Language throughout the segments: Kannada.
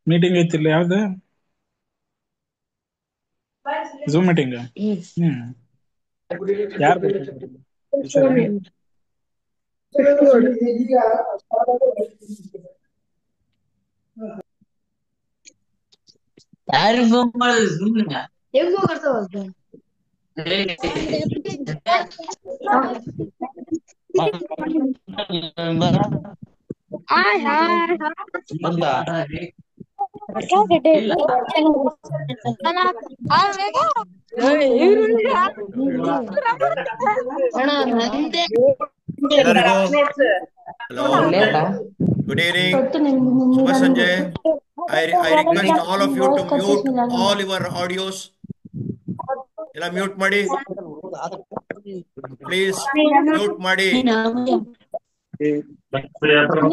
ಮೀಟಿಂಗ್ ಐತಿಲ್ಲ ಯಾವ್ದು ಝೂಮ್ ಮೀಟಿಂಗ್. ಹ್ಮ್ ಯಾರು ಬರ್ತಾರೆ ಟೀಚರ್? ಯಾರು ಫೋನ್ ಮಾಡಿದ್ರು ಸುಮ್ಮನೆ ಹೆಂಗ್ ಹೋಗ್ತಾವ ಇಲ್ಲ ಅಣ್ಣ ನಂದೇ ಎಲ್ಲರಿಗೂ ಹಲೋ, ಗುಡ್ ಈವ್ನಿಂಗ್, ಶುಭ ಸಂಜೆ. I request all of you to mute all your audios. ಎಲ್ಲ ಮ್ಯೂಟ್ ಮಾಡಿ ಪ್ಲೀಸ್, ಮ್ಯೂಟ್ ಮಾಡಿ.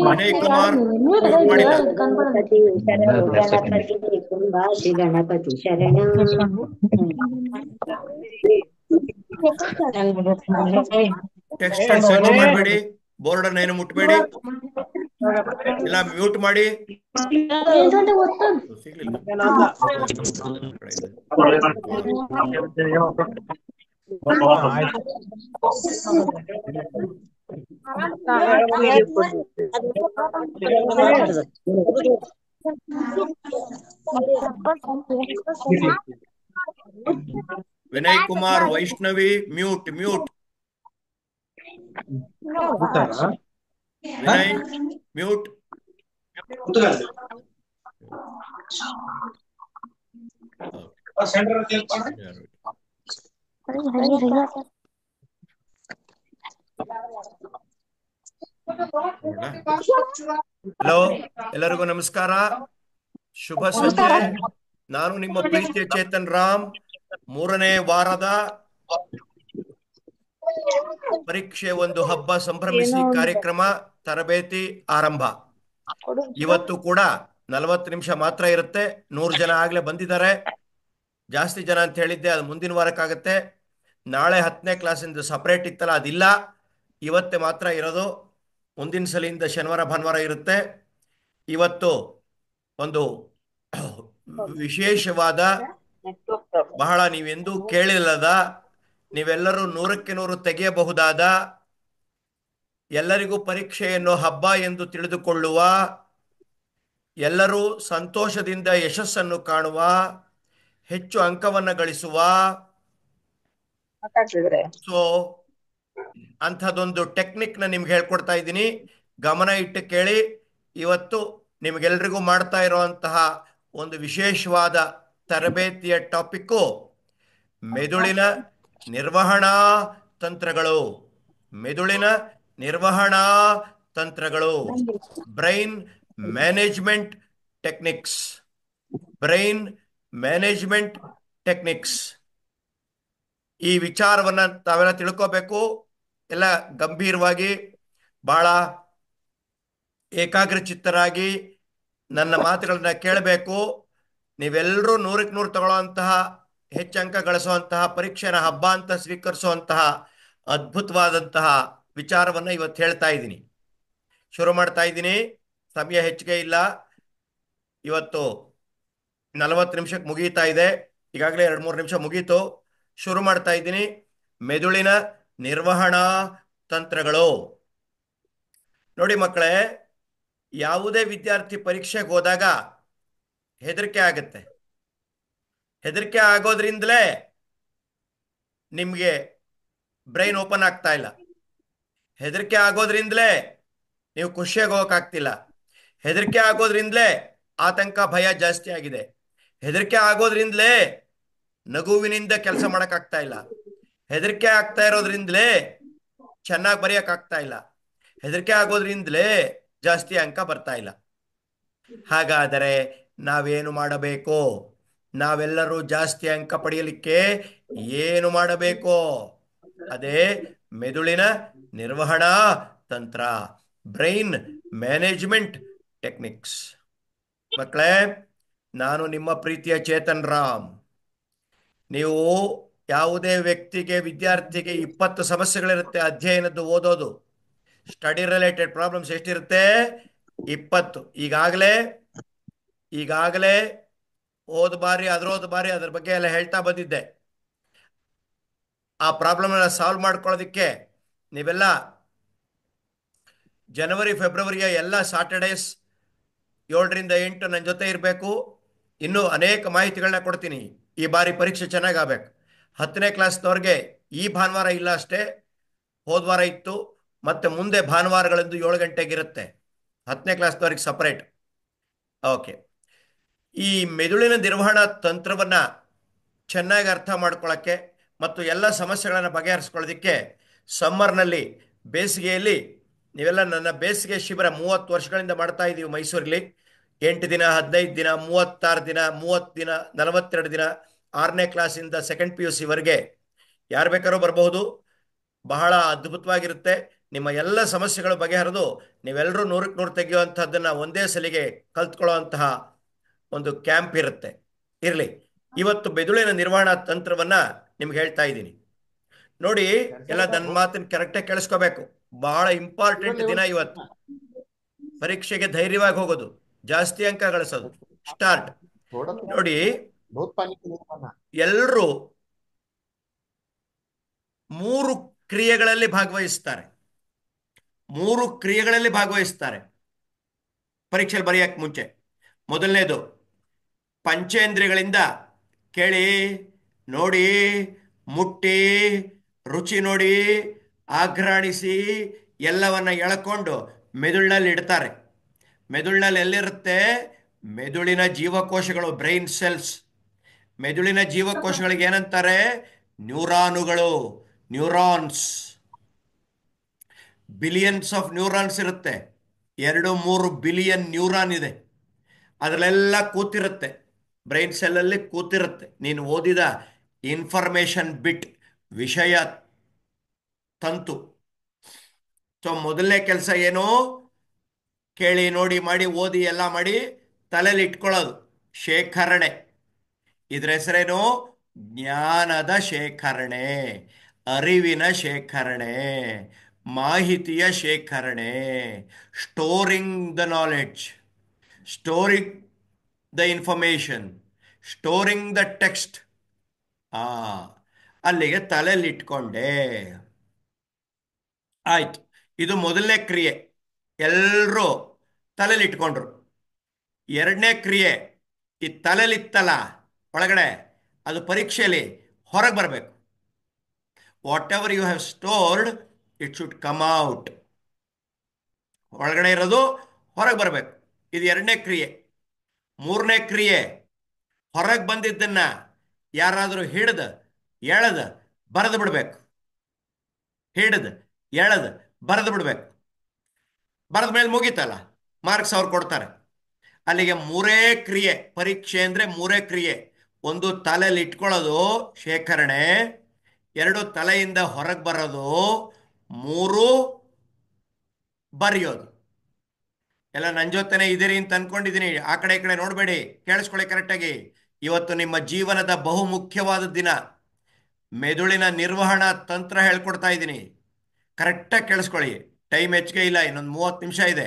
ವಿನಯ್ ಕುಮಾರ್ ಮ್ಯೂಟ್ ಮಾಡಿಲ್ಲ. ಗಣಪತಿ ಶರಣು ಗಣಪತಿ ಕುಂಬಾಸಿ ಗಣಪತಿ ಶರಣು. ಟೆಕ್ಸ್ಟ್ ಅಲ್ಲಿ ಸರ್ಚ್ ಮಾಡಬೇಡಿ, ಬೋರ್ಡ್ ಅನ್ನ ಏನು ಮುಟ್ಬೇಡಿ, ಎಲ್ಲ ಮ್ಯೂಟ್ ಮಾಡಿ. ಸಿಗ್ಲಿಲ್ಲ. Vinay Kumar, Vaishnavi mute mute. Vinay mute. Hello, ಎಲ್ಲರಿಗೂ ನಮಸ್ಕಾರ, ಶುಭ ಸಂಜೆ. ನಾನು ನಿಮ್ಮ ಪ್ರೀತಿಯ ಚೇತನ್ ರಾಮ್. 3ನೇ ವಾರದ ಪರೀಕ್ಷೆ ಒಂದು ಹಬ್ಬ ಸಂಭ್ರಮಿಸಿ ಕಾರ್ಯಕ್ರಮ ತರಬೇತಿ ಆರಂಭ. ಇವತ್ತು ಕೂಡ 40 ನಿಮಿಷ ಮಾತ್ರ ಇರುತ್ತೆ. 100 ಜನ ಆಗ್ಲೇ ಬಂದಿದ್ದಾರೆ. ಜಾಸ್ತಿ ಜನ ಅಂತ ಹೇಳಿದ್ದೆ, ಅದು ಮುಂದಿನ ವಾರಕ್ಕಾಗತ್ತೆ. ನಾಳೆ 10ನೇ ಕ್ಲಾಸಿಂದ ಸಪ್ರೇಟ್ ಇತ್ತಲ್ಲ, ಅದಿಲ್ಲ, ಇವತ್ತೇ ಮಾತ್ರ ಇರೋದು. ಮುಂದಿನ ಸಲಿಂದ ಶನಿವಾರ ಭಾನುವಾರ ಇರುತ್ತೆ. ಇವತ್ತು ಒಂದು ವಿಶೇಷವಾದ, ಬಹಳ ನೀವೆಂದೂ ಕೇಳಿಲ್ಲದ, ನೀವೆಲ್ಲರೂ 100ಕ್ಕೆ 100 ತೆಗೆಯಬಹುದಾದ, ಎಲ್ಲರಿಗೂ ಪರೀಕ್ಷೆಯನ್ನು ಹಬ್ಬ ಎಂದು ತಿಳಿದುಕೊಳ್ಳುವ, ಎಲ್ಲರೂ ಸಂತೋಷದಿಂದ ಯಶಸ್ಸನ್ನು ಕಾಣುವ, ಹೆಚ್ಚು ಅಂಕವನ್ನು ಗಳಿಸುವ, ಸೊ ಅಂಥದ್ದೊಂದು ಟೆಕ್ನಿಕ್ನ ನಿಮ್ಗೆ ಹೇಳ್ಕೊಡ್ತಾ ಇದ್ದೀನಿ. ಗಮನ ಇಟ್ಟು ಕೇಳಿ. ಇವತ್ತು ನಿಮಗೆಲ್ರಿಗೂ ಮಾಡ್ತಾ ಇರುವಂತಹ ಒಂದು ವಿಶೇಷವಾದ ತರಬೇತಿಯ ಟಾಪಿಕ್ಕು ಮೆದುಳಿನ ನಿರ್ವಹಣಾ ತಂತ್ರಗಳು. ಮೆದುಳಿನ ನಿರ್ವಹಣಾ ತಂತ್ರಗಳು, brain management techniques. Brain management techniques. ಈ ವಿಚಾರವನ್ನ ತಾವೆಲ್ಲ ತಿಳ್ಕೋಬೇಕು. ಎಲ್ಲ ಗಂಭೀರವಾಗಿ, ಬಹಳ ಏಕಾಗ್ರಚಿತ್ತರಾಗಿ ನನ್ನ ಮಾತುಗಳನ್ನ ಕೇಳಬೇಕು. ನೀವೆಲ್ಲರೂ 100ಕ್ಕೆ 100 ತಗೊಳ್ಳುವಂತಹ, ಹೆಚ್ಚು ಅಂಕ ಗಳಿಸುವಂತಹ, ಪರೀಕ್ಷೆನ ಹಬ್ಬ ಅಂತ ಸ್ವೀಕರಿಸುವಂತಹ ಅದ್ಭುತವಾದಂತಹ ವಿಚಾರವನ್ನು ಇವತ್ತು ಹೇಳ್ತಾ ಇದ್ದೀನಿ. ಶುರು ಮಾಡ್ತಾ ಇದ್ದೀನಿ. ಸಮಯ ಹೆಚ್ಚಿಗೆ ಇಲ್ಲ. ಇವತ್ತು 40 ನಿಮಿಷಕ್ಕೆ ಮುಗೀತಾ ಇದೆ. ಈಗಾಗಲೇ 2-3 ನಿಮಿಷ ಮುಗೀತು. ಶುರು ಮಾಡ್ತಾ ಇದ್ದೀನಿ. ಮೆದುಳಿನ ನಿರ್ವಹಣಾ ತಂತ್ರಗಳು. ನೋಡಿ ಮಕ್ಕಳೇ, ಯಾವುದೇ ವಿದ್ಯಾರ್ಥಿ ಪರೀಕ್ಷೆಗೆ ಹೋದಾಗ ಹೆದರಿಕೆ ಆಗುತ್ತೆ. ಹೆದರಿಕೆ ಆಗೋದ್ರಿಂದಲೇ ನಿಮಗೆ ಬ್ರೈನ್ ಓಪನ್ ಆಗ್ತಾ ಇಲ್ಲ. ಹೆದರಿಕೆ ಆಗೋದ್ರಿಂದಲೇ ನೀವು ಖುಷಿಯಾಗಿ ಹೋಗೋಕ್ಕಾಗ್ತಿಲ್ಲ. ಹೆದರಿಕೆ ಆಗೋದ್ರಿಂದಲೇ ಆತಂಕ, ಭಯ ಜಾಸ್ತಿ ಆಗಿದೆ. ಹೆದರಿಕೆ ಆಗೋದ್ರಿಂದಲೇ ನಗುವಿನಿಂದ ಕೆಲಸ ಮಾಡೋಕ್ಕಾಗ್ತಾ ಇಲ್ಲ. ಹೆದರಿಕೆ ಆಗ್ತಾ ಇರೋದ್ರಿಂದಲೇ ಚೆನ್ನಾಗಿ ಬರೆಯೋಕ್ಕಾಗ್ತಾ ಇಲ್ಲ. ಹೆದರಿಕೆ ಆಗೋದ್ರಿಂದಲೇ ಜಾಸ್ತಿ ಅಂಕ ಬರ್ತಾ ಇಲ್ಲ. ಹಾಗಾದರೆ ನಾವೇನು ಮಾಡಬೇಕು? ನಾವೆಲ್ಲರೂ ಜಾಸ್ತಿ ಅಂಕ ಪಡೆಯಲಿಕ್ಕೆ ಏನು ಮಾಡಬೇಕು? ಅದೇ ಮೆದುಳಿನ ನಿರ್ವಹಣಾ ತಂತ್ರ, ಬ್ರೈನ್ ಮ್ಯಾನೇಜ್ಮೆಂಟ್ ಟೆಕ್ನಿಕ್ಸ್. ಮಕ್ಕಳೇ, ನಾನು ನಿಮ್ಮ ಪ್ರೀತಿಯ ಚೇತನ್ ರಾಮ್. ನೀವು ಯಾವುದೇ ವ್ಯಕ್ತಿಗೆ, ವಿದ್ಯಾರ್ಥಿಗೆ 20 ಸಮಸ್ಯೆಗಳಿರುತ್ತೆ ಅಧ್ಯಯನದ್ದು, ಓದೋದು. ಸ್ಟಡಿ ರಿಲೇಟೆಡ್ ಪ್ರಾಬ್ಲಮ್ಸ್ ಎಷ್ಟಿರುತ್ತೆ? 20. ಈಗಾಗಲೇ ಈಗಾಗಲೇ ಹೋದ ಬಾರಿ ಅದ್ರ ಬಗ್ಗೆ ಎಲ್ಲ ಹೇಳ್ತಾ ಬಂದಿದ್ದೆ. ಆ ಪ್ರಾಬ್ಲಮ್ ಎಲ್ಲ ಸಾಲ್ವ್ ಮಾಡ್ಕೊಳ್ಳೋದಕ್ಕೆ ನೀವೆಲ್ಲ ಜನವರಿ ಫೆಬ್ರವರಿಯ ಎಲ್ಲ ಸಾಟರ್ಡೇಸ್ 7ರಿಂದ 8 ನನ್ನ ಜೊತೆ ಇರಬೇಕು. ಇನ್ನೂ ಅನೇಕ ಮಾಹಿತಿಗಳನ್ನ ಕೊಡ್ತೀನಿ. ಈ ಬಾರಿ ಪರೀಕ್ಷೆ ಚೆನ್ನಾಗಿ ಆಗ್ಬೇಕು. 10ನೇ ಕ್ಲಾಸ್ನವ್ರಿಗೆ ಈ ಭಾನುವಾರ ಇಲ್ಲ ಅಷ್ಟೇ, ಹೋದ್ವಾರ ಇತ್ತು. ಮತ್ತೆ ಮುಂದೆ ಭಾನುವಾರಗಳಂದು 7 ಗಂಟೆಗಿರುತ್ತೆ. 10ನೇ ಕ್ಲಾಸ್ನವ್ರಿಗೆ ಸಪರೇಟ್. ಓಕೆ. ಈ ಮೆದುಳಿನ ನಿರ್ವಹಣಾ ತಂತ್ರವನ್ನು ಚೆನ್ನಾಗಿ ಅರ್ಥ ಮಾಡ್ಕೊಳ್ಳೋಕ್ಕೆ ಮತ್ತು ಎಲ್ಲ ಸಮಸ್ಯೆಗಳನ್ನು ಬಗೆಹರಿಸ್ಕೊಳ್ಳೋದಕ್ಕೆ ಸಮ್ಮರ್ನಲ್ಲಿ, ಬೇಸಿಗೆಯಲ್ಲಿ ನೀವೆಲ್ಲ ನನ್ನ ಬೇಸಿಗೆ ಶಿಬಿರ 30 ವರ್ಷಗಳಿಂದ ಮಾಡ್ತಾ ಇದ್ದೀವಿ ಮೈಸೂರಲ್ಲಿ. 8 ದಿನ, 15 ದಿನ, 36 ದಿನ, 30 ದಿನ, 42 ದಿನ, 6ನೇ ಕ್ಲಾಸಿಂದ ಸೆಕೆಂಡ್ PUC ವರೆಗೆ ಯಾರು ಬೇಕಾದ್ರೂ ಬರಬಹುದು. ಬಹಳ ಅದ್ಭುತವಾಗಿರುತ್ತೆ. ನಿಮ್ಮ ಎಲ್ಲ ಸಮಸ್ಯೆಗಳು ಬಗೆಹರಿದು ನೀವೆಲ್ಲರೂ 100ಕ್ಕೆ 100 ತೆಗೆಯುವಂಥದ್ದನ್ನು ಒಂದೇ ಸಲಿಗೆ ಕಲ್ತ್ಕೊಳ್ಳುವಂತಹ ಒಂದು ಕ್ಯಾಂಪ್ ಇರುತ್ತೆ. ಇರಲಿ, ಇವತ್ತು ಮೆದುಳಿನ ನಿರ್ವಹಣಾ ತಂತ್ರವನ್ನು ನಿಮ್ಗೆ ಹೇಳ್ತಾ ಇದ್ದೀನಿ. ನೋಡಿ, ಎಲ್ಲ ನನ್ನ ಮಾತನ್ನು ಕರೆಕ್ಟಾಗಿ ಕೇಳಿಸ್ಕೋಬೇಕು. ಬಹಳ ಇಂಪಾರ್ಟೆಂಟ್ ದಿನ ಇವತ್ತು. ಪರೀಕ್ಷೆಗೆ ಧೈರ್ಯವಾಗಿ ಹೋಗೋದು, ಜಾಸ್ತಿ ಅಂಕ ಗಳಿಸೋದು. ಸ್ಟಾರ್ಟ್. ನೋಡಿ, ಎಲ್ಲರೂ 3 ಕ್ರಿಯೆಗಳಲ್ಲಿ ಭಾಗವಹಿಸ್ತಾರೆ. 3 ಕ್ರಿಯೆಗಳಲ್ಲಿ ಭಾಗವಹಿಸ್ತಾರೆ ಪರೀಕ್ಷೆಯಲ್ಲಿ ಬರೆಯಕ್ಕೆ ಮುಂಚೆ. ಮೊದಲನೇದು, ಪಂಚೇಂದ್ರಿಯಗಳಿಂದ ಕೇಳಿ, ನೋಡಿ, ಮುಟ್ಟಿ, ರುಚಿ ನೋಡಿ, ಆಘ್ರಾಣಿಸಿ ಎಲ್ಲವನ್ನ ಎಳ್ಕೊಂಡು ಮೆದುಳಿನಲ್ಲಿ ಇಡ್ತಾರೆ. ಮೆದುಳಿನಲ್ಲಿ ಎಲ್ಲಿರುತ್ತೆ? ಮೆದುಳಿನ ಜೀವಕೋಶಗಳು, ಬ್ರೈನ್ ಸೆಲ್ಸ್. ಮೆದುಳಿನ ಜೀವಕೋಶಗಳಿಗೆ ಏನಂತಾರೆ? ನ್ಯೂರಾನುಗಳು, ನ್ಯೂರಾನ್ಸ್. ಬಿಲಿಯನ್ಸ್ ಆಫ್ ನ್ಯೂರಾನ್ಸ್ ಇರುತ್ತೆ. 2-3 ಬಿಲಿಯನ್ ನ್ಯೂರಾನ್ ಇದೆ. ಅದರಲ್ಲೆಲ್ಲ ಕೂತಿರುತ್ತೆ, ಬ್ರೈನ್ ಸೆಲ್ಲಲ್ಲಿ ಕೂತಿರುತ್ತೆ. ನೀನು ಓದಿದ ಇನ್ಫಾರ್ಮೇಶನ್ ಬಿಟ್, ವಿಷಯ ತಂತು. ಸೊ ಮೊದಲನೇ ಕೆಲಸ ಏನು? ಕೇಳಿ, ನೋಡಿ, ಮಾಡಿ, ಓದಿ ಎಲ್ಲ ಮಾಡಿ ತಲೆಯಲ್ಲಿ ಇಟ್ಕೊಳ್ಳೋದು. ಶೇಖರಣೆ. ಇದ್ರ ಹೆಸರೇನು? ಜ್ಞಾನದ ಶೇಖರಣೆ, ಅರಿವಿನ ಶೇಖರಣೆ, ಮಾಹಿತಿಯ ಶೇಖರಣೆ. Storing the knowledge, storing the information, storing the text. ಅಲ್ಲಿಗೆ ತಲೆಯಲ್ಲಿ ಇಟ್ಕೊಂಡೆ. ಆಯ್ತು, ಇದು ಮೊದಲನೇ ಕ್ರಿಯೆ. ಎಲ್ಲರೂ ತಲೆಯಲ್ಲಿ ಇಟ್ಕೊಂಡ್ರು. ಎರಡನೇ ಕ್ರಿಯೆ, ಈ ತಲೆಯಲ್ಲಿತ್ತಲ್ಲ ಒಳಗಡೆ, ಅದು ಪರೀಕ್ಷೆಯಲ್ಲಿ ಹೊರಗೆ ಬರಬೇಕು. Whatever you have stored, it should come out. ಒಳಗಡೆ ಇರೋದು ಹೊರಗೆ ಬರಬೇಕು. ಇದು ಎರಡನೇ ಕ್ರಿಯೆ. ಮೂರನೇ ಕ್ರಿಯೆ, ಹೊರಗೆ ಬಂದಿದ್ದನ್ನ ಯಾರಾದರೂ ಹಿಡ್ದು ಎಳೆದು ಬರೆದು ಬಿಡ್ಬೇಕು. ಹಿಡ್ದು ಎಳೆದು ಬರೆದು ಬಿಡ್ಬೇಕು. ಬರೆದ ಮೇಲೆ ಮುಗೀತಲ್ಲ, ಮಾರ್ಕ್ಸ್ ಅವ್ರು ಕೊಡ್ತಾರೆ. ಅಲ್ಲಿಗೆ 3 ಕ್ರಿಯೆ. ಪರೀಕ್ಷೆ ಅಂದರೆ 3 ಕ್ರಿಯೆ. ಒಂದು, ತಲೆಯಲ್ಲಿ ಇಟ್ಕೊಳ್ಳೋದು, ಶೇಖರಣೆ. 2, ತಲೆಯಿಂದ ಹೊರಗೆ ಬರೋದು. 3, ಬರೆಯೋದು. ಎಲ್ಲ ನನ್ನ ಜೊತೆನೇ ಇದ್ದೀರಿ ಅಂತ ಅನ್ಕೊಂಡಿದ್ದೀನಿ. ಆ ಕಡೆ ಈ ಕಡೆ ನೋಡಬೇಡಿ, ಕೇಳಿಸ್ಕೊಳ್ಳಿ ಕರೆಕ್ಟಾಗಿ. ಇವತ್ತು ನಿಮ್ಮ ಜೀವನದ ಬಹುಮುಖ್ಯವಾದ ದಿನ. ಮೆದುಳಿನ ನಿರ್ವಹಣಾ ತಂತ್ರ ಹೇಳ್ಕೊಡ್ತಾ ಇದ್ದೀನಿ. ಕರೆಕ್ಟಾಗಿ ಕೇಳಿಸ್ಕೊಳ್ಳಿ. ಟೈಮ್ ಹೆಚ್ಚಿಗೆ ಇಲ್ಲ, ಇನ್ನೊಂದು 30 ನಿಮಿಷ ಇದೆ.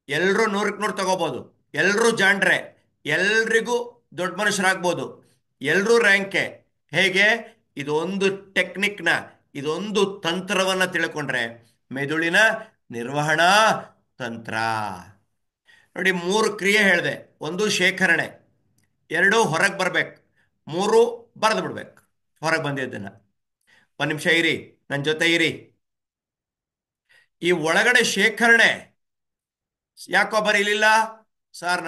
ಎಲ್ಲರೂ 100ಕ್ಕೆ 100 ತಗೋಬೋದು. ಎಲ್ಲರೂ ಜಾಣ್ರೆ, ಎಲ್ರಿಗೂ ದೊಡ್ಡ ಮನುಷ್ಯರಾಗ್ಬೋದು. ಎಲ್ಲರೂ ರ್ಯಾಂಕೆ. ಹೇಗೆ? ಇದೊಂದು ಟೆಕ್ನಿಕ್ನ, ಇದೊಂದು ತಂತ್ರವನ್ನು ತಿಳ್ಕೊಂಡ್ರೆ ಮೆದುಳಿನ ನಿರ್ವಹಣಾ ತಂತ್ರ. ನೋಡಿ, 3 ಕ್ರಿಯೆ ಹೇಳಿದೆ. 1 ಶೇಖರಣೆ, 2 ಹೊರಗೆ ಬರಬೇಕು, 3 ಬರೆದು ಬಿಡ್ಬೇಕು ಹೊರಗೆ ಬಂದಿದ್ದನ್ನು. 1 ನಿಮಿಷ ಇರಿ, ನನ್ನ ಜೊತೆ ಇರಿ. ಈ ಒಳಗಡೆ ಶೇಖರಣೆ ಯಾಕೋ ಬರೀಲಿಲ್ಲ ಸರ್?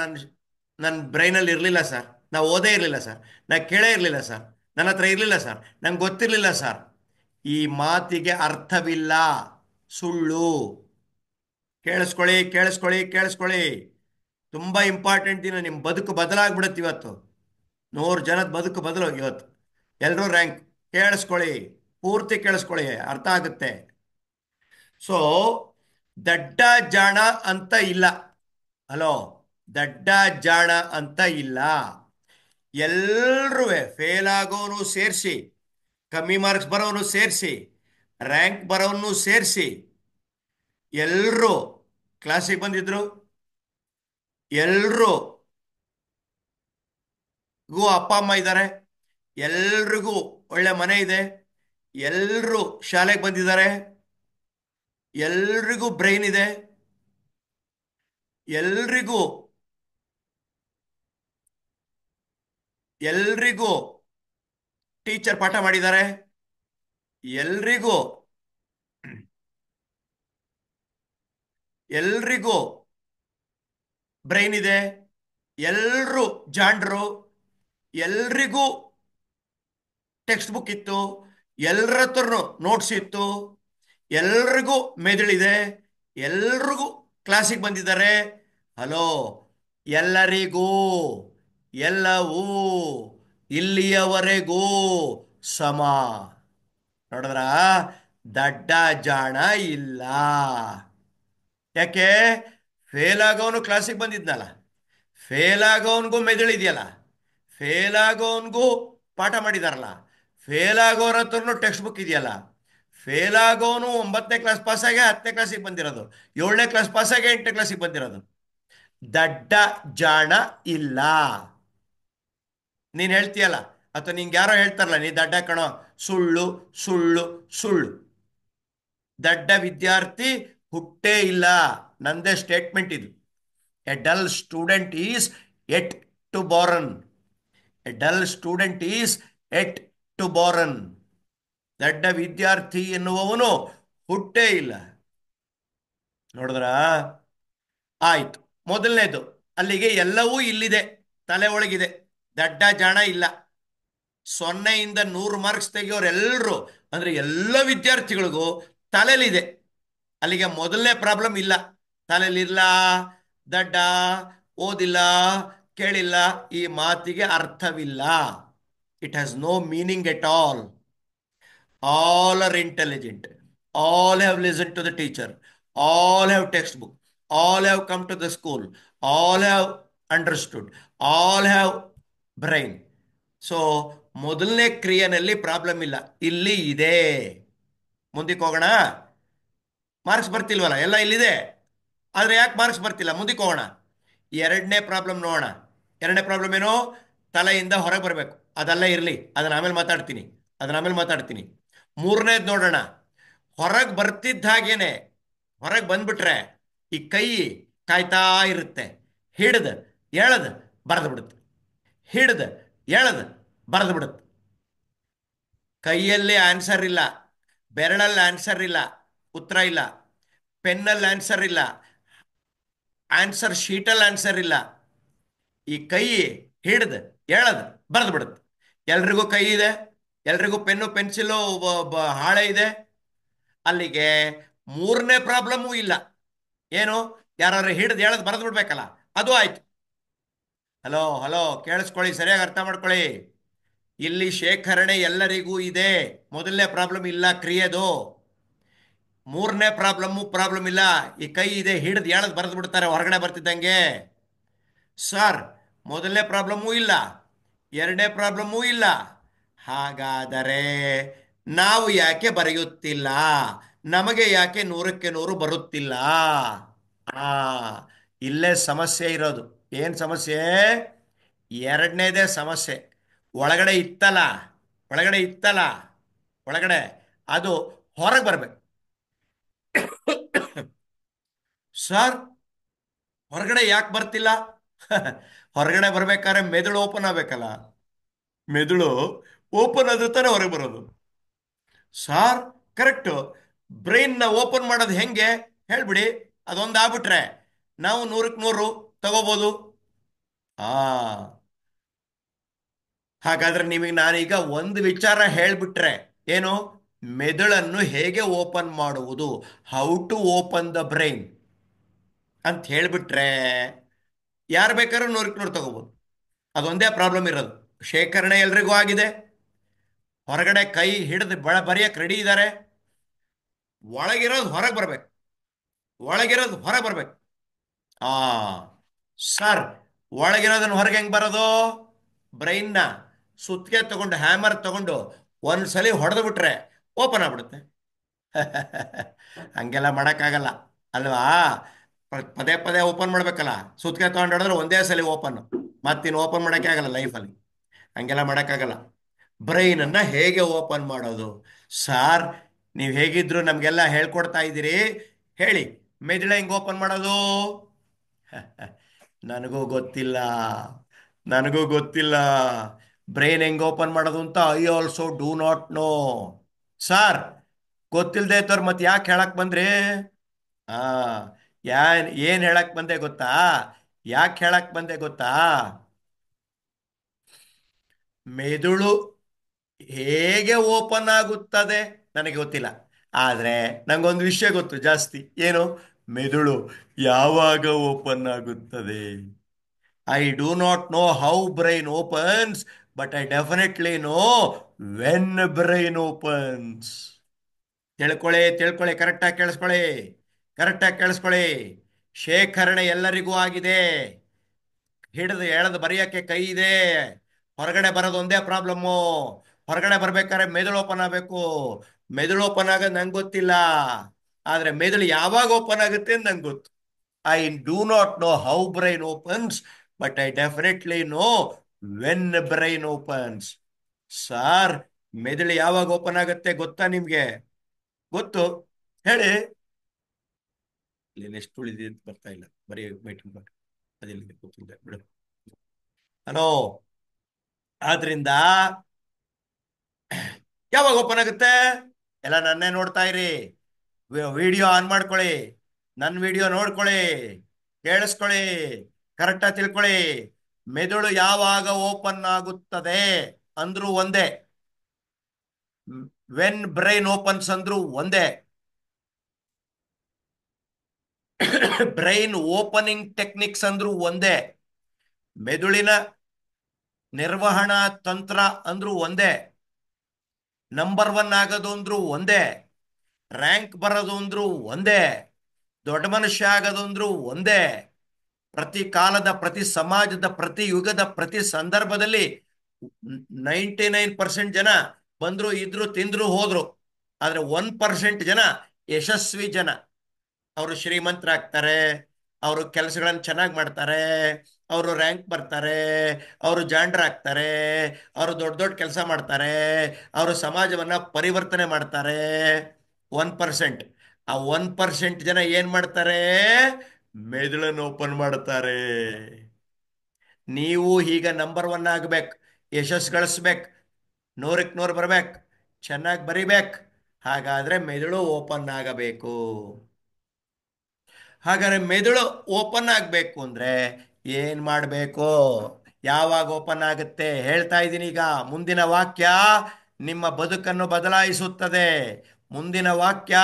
ನನ್ನ ಬ್ರೈನಲ್ಲಿ ಇರಲಿಲ್ಲ ಸರ್, ನಾವು ಓದೇ ಇರಲಿಲ್ಲ ಸರ್, ನಾ ಕೇಳೇ ಇರಲಿಲ್ಲ ಸರ್, ನನ್ನ ಹತ್ರ ಇರಲಿಲ್ಲ ಸರ್, ನಂಗೆ ಗೊತ್ತಿರಲಿಲ್ಲ ಸರ್. ಈ ಮಾತಿಗೆ ಅರ್ಥವಿಲ್ಲ, ಸುಳ್ಳು. ಕೇಳಿಸ್ಕೊಳ್ಳಿ, ಕೇಳಿಸ್ಕೊಳ್ಳಿ, ಕೇಳಿಸ್ಕೊಳ್ಳಿ. ತುಂಬ ಇಂಪಾರ್ಟೆಂಟ್ ದಿನ. ನಿಮ್ಮ ಬದುಕು ಬದಲಾಗ್ಬಿಡುತ್ತೆ ಇವತ್ತು. 100 ಜನದ ಬದುಕು ಬದಲು ಇವತ್ತು. ಎಲ್ಲರೂ ರ್ಯಾಂಕ್. ಕೇಳಿಸ್ಕೊಳ್ಳಿ, ಪೂರ್ತಿ ಕೇಳಿಸ್ಕೊಳ್ಳಿ, ಅರ್ಥ ಆಗುತ್ತೆ. ಸೊ ದಡ್ಡ ಜಾಣ ಅಂತ ಇಲ್ಲ. ಹಲೋ, ದಡ್ಡ ಜಾಣ ಅಂತ ಇಲ್ಲ. ಎಲ್ಲರೂ ಫೇಲ್ ಆಗೋನು ಸೇರಿಸಿ, ಕಮ್ಮಿ ಮಾರ್ಕ್ಸ್ ಬರೋನು ಸೇರಿಸಿ, ರ್ಯಾಂಕ್ ಬರೋನು ಸೇರಿಸಿ, ಎಲ್ಲರೂ ಕ್ಲಾಸಿಗೆ ಬಂದಿದ್ರು. ಎಲ್ಲರೂ ಅಪ್ಪ ಅಮ್ಮ ಇದ್ದಾರೆ, ಎಲ್ರಿಗೂ ಒಳ್ಳೆ ಮನೆ ಇದೆ, ಎಲ್ರೂ ಶಾಲೆಗೆ ಬಂದಿದ್ದಾರೆ, ಎಲ್ರಿಗೂ ಬ್ರೈನ್ ಇದೆ, ಎಲ್ರಿಗೂ ಎಲ್ರಿಗೂ ಟೀಚರ್ ಪಾಠ ಮಾಡಿದ್ದಾರೆ, ಎಲ್ರಿಗೂ ಎಲ್ರಿಗೂ ಬ್ರೈನ್ ಇದೆ, ಎಲ್ರೂ ಜಾಂಡ್ರು, ಎಲ್ರಿಗೂ ಟೆಕ್ಸ್ಟ್ ಬುಕ್ ಇತ್ತು, ಎಲ್ಲರ ಹತ್ರನೂ ನೋಟ್ಸ್ ಇತ್ತು, ಎಲ್ರಿಗೂ ಮೆದುಳಿದೆ, ಎಲ್ರಿಗೂ ಕ್ಲಾಸಿಗೆ ಬಂದಿದ್ದಾರೆ. ಹಲೋ, ಎಲ್ಲರಿಗೂ, ಎಲ್ಲವೂ, ಇಲ್ಲಿಯವರೆಗೂ ಸಮ. ನೋಡಿದ್ರ, ದಡ್ಡ ಜಾಣ ಇಲ್ಲ. ಯಾಕೆ? ಫೇಲ್ ಆಗೋನು ಕ್ಲಾಸಿಗೆ ಬಂದಿದ್ನಲ್ಲ, ಫೇಲ್ ಆಗೋನ್ಗೂ ಮೆದುಳಿದೆಯಲ್ಲ, ಫೇಲ್ ಆಗೋನ್ಗೂ ಪಾಠ ಮಾಡಿದಾರಲ್ಲ, ಫೇಲ್ ಆಗೋರ ಹತ್ರನು ಟೆಕ್ಸ್ಟ್ ಬುಕ್ ಇದೆಯಲ್ಲ, ಫೇಲ್ ಆಗೋನು 9ನೇ ಕ್ಲಾಸ್ ಪಾಸಾಗೆ 10ನೇ ಕ್ಲಾಸಿಗೆ ಬಂದಿರೋದು, 7ನೇ ಕ್ಲಾಸ್ ಪಾಸಾಗೆ 8ನೇ ಕ್ಲಾಸಿಗೆ ಬಂದಿರೋದು. ದಡ್ಡ ಜಾಣ ಇಲ್ಲ. ನೀನ್ ಹೇಳ್ತೀಯಲ್ಲ, ಅಥವಾ ನಿಂಗೆ ಯಾರೋ ಹೇಳ್ತಾರಲ್ಲ, ನೀ ದಡ್ಡ ಕಣೋ, ಸುಳ್ಳು ಸುಳ್ಳು ಸುಳ್ಳು. ದಡ್ಡ ವಿದ್ಯಾರ್ಥಿ ಹುಟ್ಟೇ ಇಲ್ಲ. ನಂದೇ ಸ್ಟೇಟ್ಮೆಂಟ್ ಇದು. A dull student is yet to born. A dull student is yet to born. ದಡ್ಡ ವಿದ್ಯಾರ್ಥಿ ಎನ್ನುವವನು ಹುಟ್ಟೇ ಇಲ್ಲ. ನೋಡಿದ್ರ? ಆಯ್ತು, ಮೊದಲನೇದು ಅಲ್ಲಿಗೆ ಎಲ್ಲವೂ ಇಲ್ಲಿದೆ, ತಲೆ ಒಳಗಿದೆ, ದಡ್ಡ ಜಾಣ ಇಲ್ಲ. 0ಇಂದ 100 ಮಾರ್ಕ್ಸ್ ತೆಗೆಯೋರೆಲ್ಲರೂ, ಅಂದ್ರೆ ಎಲ್ಲ ವಿದ್ಯಾರ್ಥಿಗಳಿಗೂ ತಲೆಲಿದೆ. ಅಲ್ಲಿಗೆ ಮೊದಲನೇ ಪ್ರಾಬ್ಲಮ್ ಇಲ್ಲ. ತಲೆಲಿಲ್ಲ, ದಡ್ಡ, ಓದಿಲ್ಲ, ಕೇಳಿಲ್ಲ, ಈ ಮಾತಿಗೆ ಅರ್ಥವಿಲ್ಲ. It has no meaning at all. All are intelligent. All have listened to the teacher. All have textbook. All have come to the school. All have understood. All have brain. So ಮೊದಲನೇ ಕ್ರಿಯೆನಲ್ಲಿ ಪ್ರಾಬ್ಲಮ್ ಇಲ್ಲ, ಇಲ್ಲಿ ಇದೆ. ಮುಂದಕ್ಕೆ ಹೋಗೋಣ. ಮಾರ್ಕ್ಸ್ ಬರ್ತಿಲ್ವಲ್ಲ, ಎಲ್ಲ ಇಲ್ಲಿದೆ, ಆದರೆ ಯಾಕೆ ಮಾರ್ಕ್ಸ್ ಬರ್ತಿಲ್ಲ? ಮುಂದಕ್ಕೆ ಹೋಗೋಣ. ಎರಡನೇ ಪ್ರಾಬ್ಲಮ್ ನೋಡೋಣ. ಎರಡನೇ ಪ್ರಾಬ್ಲಮ್ ಏನು? ತಲೆಯಿಂದ ಹೊರಗೆ ಬರಬೇಕು. ಅದೆಲ್ಲ ಇರಲಿ, ಅದನ್ನ ಆಮೇಲೆ ಮಾತಾಡ್ತೀನಿ. ಮೂರನೇದು ನೋಡೋಣ. ಹೊರಗೆ ಬರ್ತಿದ್ದ ಹಾಗೇನೆ, ಹೊರಗೆ ಬಂದ್ಬಿಟ್ರೆ ಈ ಕೈ ಕಾಯ್ತಾ ಇರುತ್ತೆ. ಹಿಡ್ದು ಎಳೆದು ಬರೆದು ಬಿಡುತ್ತೆ, ಹಿಡ್ದು ಎಳೆದು ಬರೆದು ಬಿಡುತ್ತೆ. ಕೈಯಲ್ಲಿ ಆನ್ಸರ್ ಇಲ್ಲ, ಬೆರಳಲ್ಲಿ ಆನ್ಸರ್ ಇಲ್ಲ, ಉತ್ತರ ಇಲ್ಲ, ಪೆನ್ನಲ್ಲಿ ಆನ್ಸರ್ ಇಲ್ಲ, ಆನ್ಸರ್ ಶೀಟಲ್ಲಿ ಆನ್ಸರ್ ಇಲ್ಲ. ಈ ಕೈ ಹಿಡ್ದು ಎಳೆದು ಬರೆದು ಬಿಡುತ್ತೆ. ಎಲ್ರಿಗೂ ಕೈ ಇದೆ, ಎಲ್ರಿಗೂ ಪೆನ್ನು ಪೆನ್ಸಿಲು ಹಾಳೆ ಇದೆ. ಅಲ್ಲಿಗೆ ಮೂರನೇ ಪ್ರಾಬ್ಲಮ್ಮು ಇಲ್ಲ. ಏನು? ಯಾರು ಹಿಡ್ದು ಎಳೆದು ಬರೆದು ಬಿಡ್ಬೇಕಲ್ಲ, ಅದು ಆಯ್ತು. ಹಲೋ ಹಲೋ, ಕೇಳಿಸ್ಕೊಳ್ಳಿ, ಸರಿಯಾಗಿ ಅರ್ಥ ಮಾಡ್ಕೊಳ್ಳಿ. ಇಲ್ಲಿ ಶೇಖರಣೆ ಎಲ್ಲರಿಗೂ ಇದೆ. ಮೊದಲನೇ ಪ್ರಾಬ್ಲಮ್ ಇಲ್ಲ ಕ್ರಿಯೆದು. ಮೂರನೇ ಪ್ರಾಬ್ಲಮ್ ಇಲ್ಲ. ಈ ಕೈ ಇದೆ, ಹಿಡ್ದು ಎಳೆದು ಬರೆದು ಬಿಡ್ತಾರೆ ಹೊರಗಡೆ ಬರ್ತಿದ್ದಂಗೆ. ಸರ್, ಮೊದಲನೇ ಪ್ರಾಬ್ಲಮ್ಮೂ ಇಲ್ಲ, ಎರಡನೇ ಪ್ರಾಬ್ಲಮ್ಮೂ ಇಲ್ಲ. ಹಾಗಾದರೆ ನಾವು ಯಾಕೆ ಬರೆಯುತ್ತಿಲ್ಲ? ನಮಗೆ ಯಾಕೆ 100ಕ್ಕೆ 100 ಬರುತ್ತಿಲ್ಲ? ಆ ಇಲ್ಲೇ ಸಮಸ್ಯೆ ಇರೋದು. ಏನು ಸಮಸ್ಯೆ? ಎರಡನೇದೇ ಸಮಸ್ಯೆ. ಒಳಗಡೆ ಇತ್ತಲ್ಲ, ಒಳಗಡೆ ಅದು ಹೊರಗೆ ಬರಬೇಕು. ಸರ್, ಹೊರಗಡೆ ಯಾಕೆ ಬರ್ತಿಲ್ಲ? ಹೊರಗಡೆ ಬರ್ಬೇಕಾದ್ರೆ ಮೆದುಳು ಓಪನ್ ಆಗ್ಬೇಕಲ್ಲ. ಮೆದುಳು ಓಪನ್ ಆದ್ರೆ ತಾನೇ ಹೊರಗೆ ಬರೋದು. Sir, correct. ಬ್ರೈನ್ನ ಓಪನ್ ಮಾಡೋದು ಹೆಂಗೆ ಹೇಳ್ಬಿಡಿ. ಅದೊಂದು ಆಗ್ಬಿಟ್ರೆ ನಾವು 100ಕ್ಕೆ 100 ತಗೋಬೋದು. ಆ ಹಾಗಾದ್ರೆ ನಿಮಗೆ ನಾನೀಗ ಒಂದು ವಿಚಾರ ಹೇಳ್ಬಿಟ್ರೆ, ಏನು? ಮೆದುಳನ್ನು ಹೇಗೆ ಓಪನ್ ಮಾಡುವುದು, how to open the brain ಅಂತ ಹೇಳ್ಬಿಟ್ರೆ ಯಾರು ಬೇಕಾದ್ರೂ 100ಕ್ಕೆ 100 ತಗೋಬೋದು. ಅದೊಂದೇ ಪ್ರಾಬ್ಲಮ್ ಇರೋದು. ಶೇಖರಣೆ ಎಲ್ರಿಗೂ ಆಗಿದೆ, ಹೊರಗಡೆ ಕೈ ಹಿಡಿದು ಬರೆಯಕ್ಕೆ ರೆಡಿ ಇದ್ದಾರೆ. ಒಳಗಿರೋದು ಹೊರಗೆ ಬರ್ಬೇಕು. ಆ ಸರ್, ಒಳಗಿರೋದನ್ನ ಹೊರಗೆ ಹೆಂಗೆ ಬರೋದು? ಬ್ರೈನ್ನ ಸುತ್ತಿಗೆ ತಗೊಂಡು, ಹ್ಯಾಮರ್ ತಗೊಂಡು ಒಂದ್ಸಲಿ ಹೊಡೆದು ಬಿಟ್ರೆ ಓಪನ್ ಆಗ್ಬಿಡುತ್ತೆ. ಹಂಗೆಲ್ಲ ಮಾಡೋಕ್ಕಾಗಲ್ಲ ಅಲ್ವಾ? ಪದೇ ಓಪನ್ ಮಾಡ್ಬೇಕಲ್ಲ. ಸುತ್ತಿಗೆ ತಗೊಂಡು ಹೊಡೆದ್ರೆ ಒಂದೇ ಸಲ ಓಪನ್, ಮತ್ತಿನ್ನು ಓಪನ್ ಮಾಡೋಕ್ಕೆ ಆಗಲ್ಲ ಲೈಫಲ್ಲಿ. ಹಂಗೆಲ್ಲ ಮಾಡೋಕ್ಕಾಗಲ್ಲ. ಬ್ರೈನನ್ನು ಹೇಗೆ ಓಪನ್ ಮಾಡೋದು? ಸಾರ್, ನೀವು ಹೇಗಿದ್ರು ನಮಗೆಲ್ಲ ಹೇಳ್ಕೊಡ್ತಾ ಇದ್ದೀರಿ, ಹೇಳಿ ಮೆದುಳು ಹೆಂಗೆ ಓಪನ್ ಮಾಡೋದು? ನನಗೂ ಗೊತ್ತಿಲ್ಲ, ನನಗೂ ಗೊತ್ತಿಲ್ಲ. ಬ್ರೈನ್ ಹೆಂಗೆ ಓಪನ್ ಮಾಡೋದು ಅಂತ I also do not know. Sir, ಗೊತ್ತಿಲ್ಲದೆ ಇದ್ದವ್ರು ಮತ್ತೆ ಯಾಕೆ ಹೇಳಕ್ ಬಂದ್ರಿ? ಆ ಏನ್ ಹೇಳಕ್ ಬಂದೆ ಗೊತ್ತಾ? ಯಾಕೆ ಹೇಳಕ್ ಬಂದೆ ಗೊತ್ತಾ? ಮೆದುಳು ಹೇಗೆ ಓಪನ್ ಆಗುತ್ತದೆ ನನಗೆ ಗೊತ್ತಿಲ್ಲ, ಆದ್ರೆ ನಂಗೊಂದು ವಿಷಯ ಗೊತ್ತು ಜಾಸ್ತಿ. ಏನು? ಮೆದುಳು ಯಾವಾಗ ಓಪನ್ ಆಗುತ್ತದೆ. I do not know how brain opens, but I definitely know when brain opens. ತಿಳ್ಕೊಳ್ಳಿ, ತಿಳ್ಕೊಳ್ಳಿ, ಕರೆಕ್ಟಾಗಿ ಕೇಳಿಸ್ಕೊಳ್ಳಿ, ಕರೆಕ್ಟಾಗಿ ಕೇಳಿಸ್ಕೊಳ್ಳಿ. ಶೇಖರಣೆ ಎಲ್ಲರಿಗೂ ಆಗಿದೆ. ಹಿಡಿದು ಎಳೆದು ಬರೆಯಕ್ಕೆ ಕೈ ಇದೆ. ಹೊರಗಡೆ ಬರೋದು ಒಂದೇ ಪ್ರಾಬ್ಲಮ್ಮು. ಹೊರಗಡೆ ಬರ್ಬೇಕಾದ್ರೆ ಮೆದುಳು ಓಪನ್ ಆಗಬೇಕು. ಮೆದುಳು ಓಪನ್ ಆಗೋದು ನಂಗೆ ಗೊತ್ತಿಲ್ಲ, ಆದ್ರೆ ಮೆದುಳು ಯಾವಾಗ ಓಪನ್ ಆಗುತ್ತೆ ಅಂತ ನಂಗೆ ಗೊತ್ತು. I do not know how brain opens, but I definitely know when brain opens. Sir, ಮೆದುಳು ಯಾವಾಗ ಓಪನ್ ಆಗುತ್ತೆ ಗೊತ್ತಾ ನಿಮ್ಗೆ? ಗೊತ್ತು, ಹೇಳಿ. ಇಲ್ಲಿ ಎಷ್ಟು ಉಳಿದಿದೆ ಅಂತ ಬರ್ತಾ ಇಲ್ಲ, ಬರೀ ಮೀಟಿಂಗ್ ಮಾಡಿ ಅದಿಲ್ಲ, ಗೊತ್ತಿಲ್ಲ ಬಿಡು. ಹಲೋ. ಆದ್ರಿಂದ ಯಾವಾಗ ಓಪನ್ ಆಗುತ್ತೆ? ಎಲ್ಲ ನನ್ನೇ ನೋಡ್ತಾ ಇರಿ. ವಿಡಿಯೋ ಆನ್ ಮಾಡ್ಕೊಳ್ಳಿ, ನನ್ನ ವಿಡಿಯೋ ನೋಡ್ಕೊಳ್ಳಿ, ಕೇಳಿಸ್ಕೊಳ್ಳಿ, ಕರೆಕ್ಟಾಗಿ ತಿಳ್ಕೊಳ್ಳಿ. ಮೆದುಳು ಯಾವಾಗ ಓಪನ್ ಆಗುತ್ತದೆ ಅಂದ್ರೂ ಒಂದೇ, ವೆನ್ ಬ್ರೈನ್ ಓಪನ್ಸ್ ಅಂದ್ರೂ ಒಂದೇ. ಬ್ರೈನ್ ಓಪನಿಂಗ್ ಟೆಕ್ನಿಕ್ಸ್ ಅಂದ್ರೂ ಒಂದೇ. ಮೆದುಳಿನ ನಿರ್ವಹಣಾ ತಂತ್ರ ಅಂದ್ರೂ ಒಂದೇ. ನಂಬರ್ 1 ಆಗೋದು ಅಂದ್ರೂ ಒಂದೇ. ರ್ಯಾಂಕ್ ಬರೋದು ಅಂದ್ರೂ ಒಂದೇ. ದೊಡ್ಡ ಮನುಷ್ಯ ಆಗೋದು ಅಂದ್ರೂ ಒಂದೇ. ಪ್ರತಿ ಕಾಲದ, ಪ್ರತಿ ಸಮಾಜದ, ಪ್ರತಿ ಯುಗದ, ಪ್ರತಿ ಸಂದರ್ಭದಲ್ಲಿ 99% ಜನ ಬಂದ್ರು, ಇದ್ರು, ತಿಂದ್ರು, ಹೋದ್ರು. ಆದ್ರೆ 1% ಜನ ಯಶಸ್ವಿ ಜನ. ಅವರು ಶ್ರೀಮಂತರಾಗ್ತಾರೆ, ಅವರು ಕೆಲಸಗಳನ್ನು ಚೆನ್ನಾಗಿ ಮಾಡ್ತಾರೆ, ಅವರು ರ್ಯಾಂಕ್ ಬರ್ತಾರೆ, ಅವರು ಜಾಂಡ್ರಾಗ್ತಾರೆ, ಅವರು ದೊಡ್ಡ ದೊಡ್ಡ ಕೆಲಸ ಮಾಡ್ತಾರೆ, ಅವರು ಸಮಾಜವನ್ನ ಪರಿವರ್ತನೆ ಮಾಡ್ತಾರೆ. 1%. ಆ 1% ಜನ ಏನ್ ಮಾಡ್ತಾರೆ? ಮೆದುಳನ್ನು ಓಪನ್ ಮಾಡ್ತಾರೆ. ನೀವು ಈಗ ನಂಬರ್ 1 ಆಗ್ಬೇಕು, ಯಶಸ್ ಗಳಿಸ್ಬೇಕು, 100ಕ್ಕೆ 100 ಬರ್ಬೇಕು, ಚೆನ್ನಾಗಿ ಬರಿಬೇಕು. ಹಾಗಾದ್ರೆ ಮೆದುಳು ಓಪನ್ ಆಗಬೇಕು. ಹಾಗಾದ್ರೆ ಮೆದುಳು ಓಪನ್ ಆಗಬೇಕು ಅಂದ್ರೆ ಏನ್ ಮಾಡಬೇಕು? ಯಾವಾಗ ಓಪನ್ ಆಗುತ್ತೆ ಹೇಳ್ತಾ ಇದ್ದೀನಿ ಈಗ. ಮುಂದಿನ ವಾಕ್ಯ ನಿಮ್ಮ ಬದುಕನ್ನು ಬದಲಾಯಿಸುತ್ತದೆ. ಮುಂದಿನ ವಾಕ್ಯ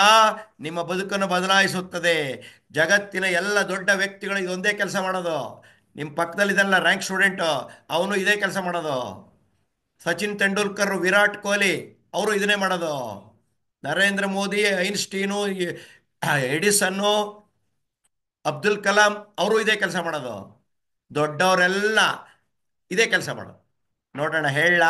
ನಿಮ್ಮ ಬದುಕನ್ನು ಬದಲಾಯಿಸುತ್ತದೆ. ಜಗತ್ತಿನ ಎಲ್ಲ ದೊಡ್ಡ ವ್ಯಕ್ತಿಗಳು ಇದೊಂದೇ ಕೆಲಸ ಮಾಡೋದು. ನಿಮ್ಮ ಪಕ್ಕದಲ್ಲಿದೆಲ್ಲ ರ್ಯಾಂಕ್ ಸ್ಟೂಡೆಂಟ್, ಅವನು ಇದೇ ಕೆಲಸ ಮಾಡೋದು. ಸಚಿನ್ ತೆಂಡೂಲ್ಕರ್, ವಿರಾಟ್ ಕೊಹ್ಲಿ ಅವರು ಇದನ್ನೇ ಮಾಡೋದು. ನರೇಂದ್ರ ಮೋದಿ, ಐನ್ಸ್ಟೀನು, ಎಡಿಸನ್ನು, ಅಬ್ದುಲ್ ಕಲಾಂ ಅವರು ಇದೇ ಕೆಲಸ ಮಾಡೋದು. ದೊಡ್ಡವರೆಲ್ಲ ಇದೇ ಕೆಲಸ ಮಾಡೋದು. ನೋಡೋಣ, ಹೇಳ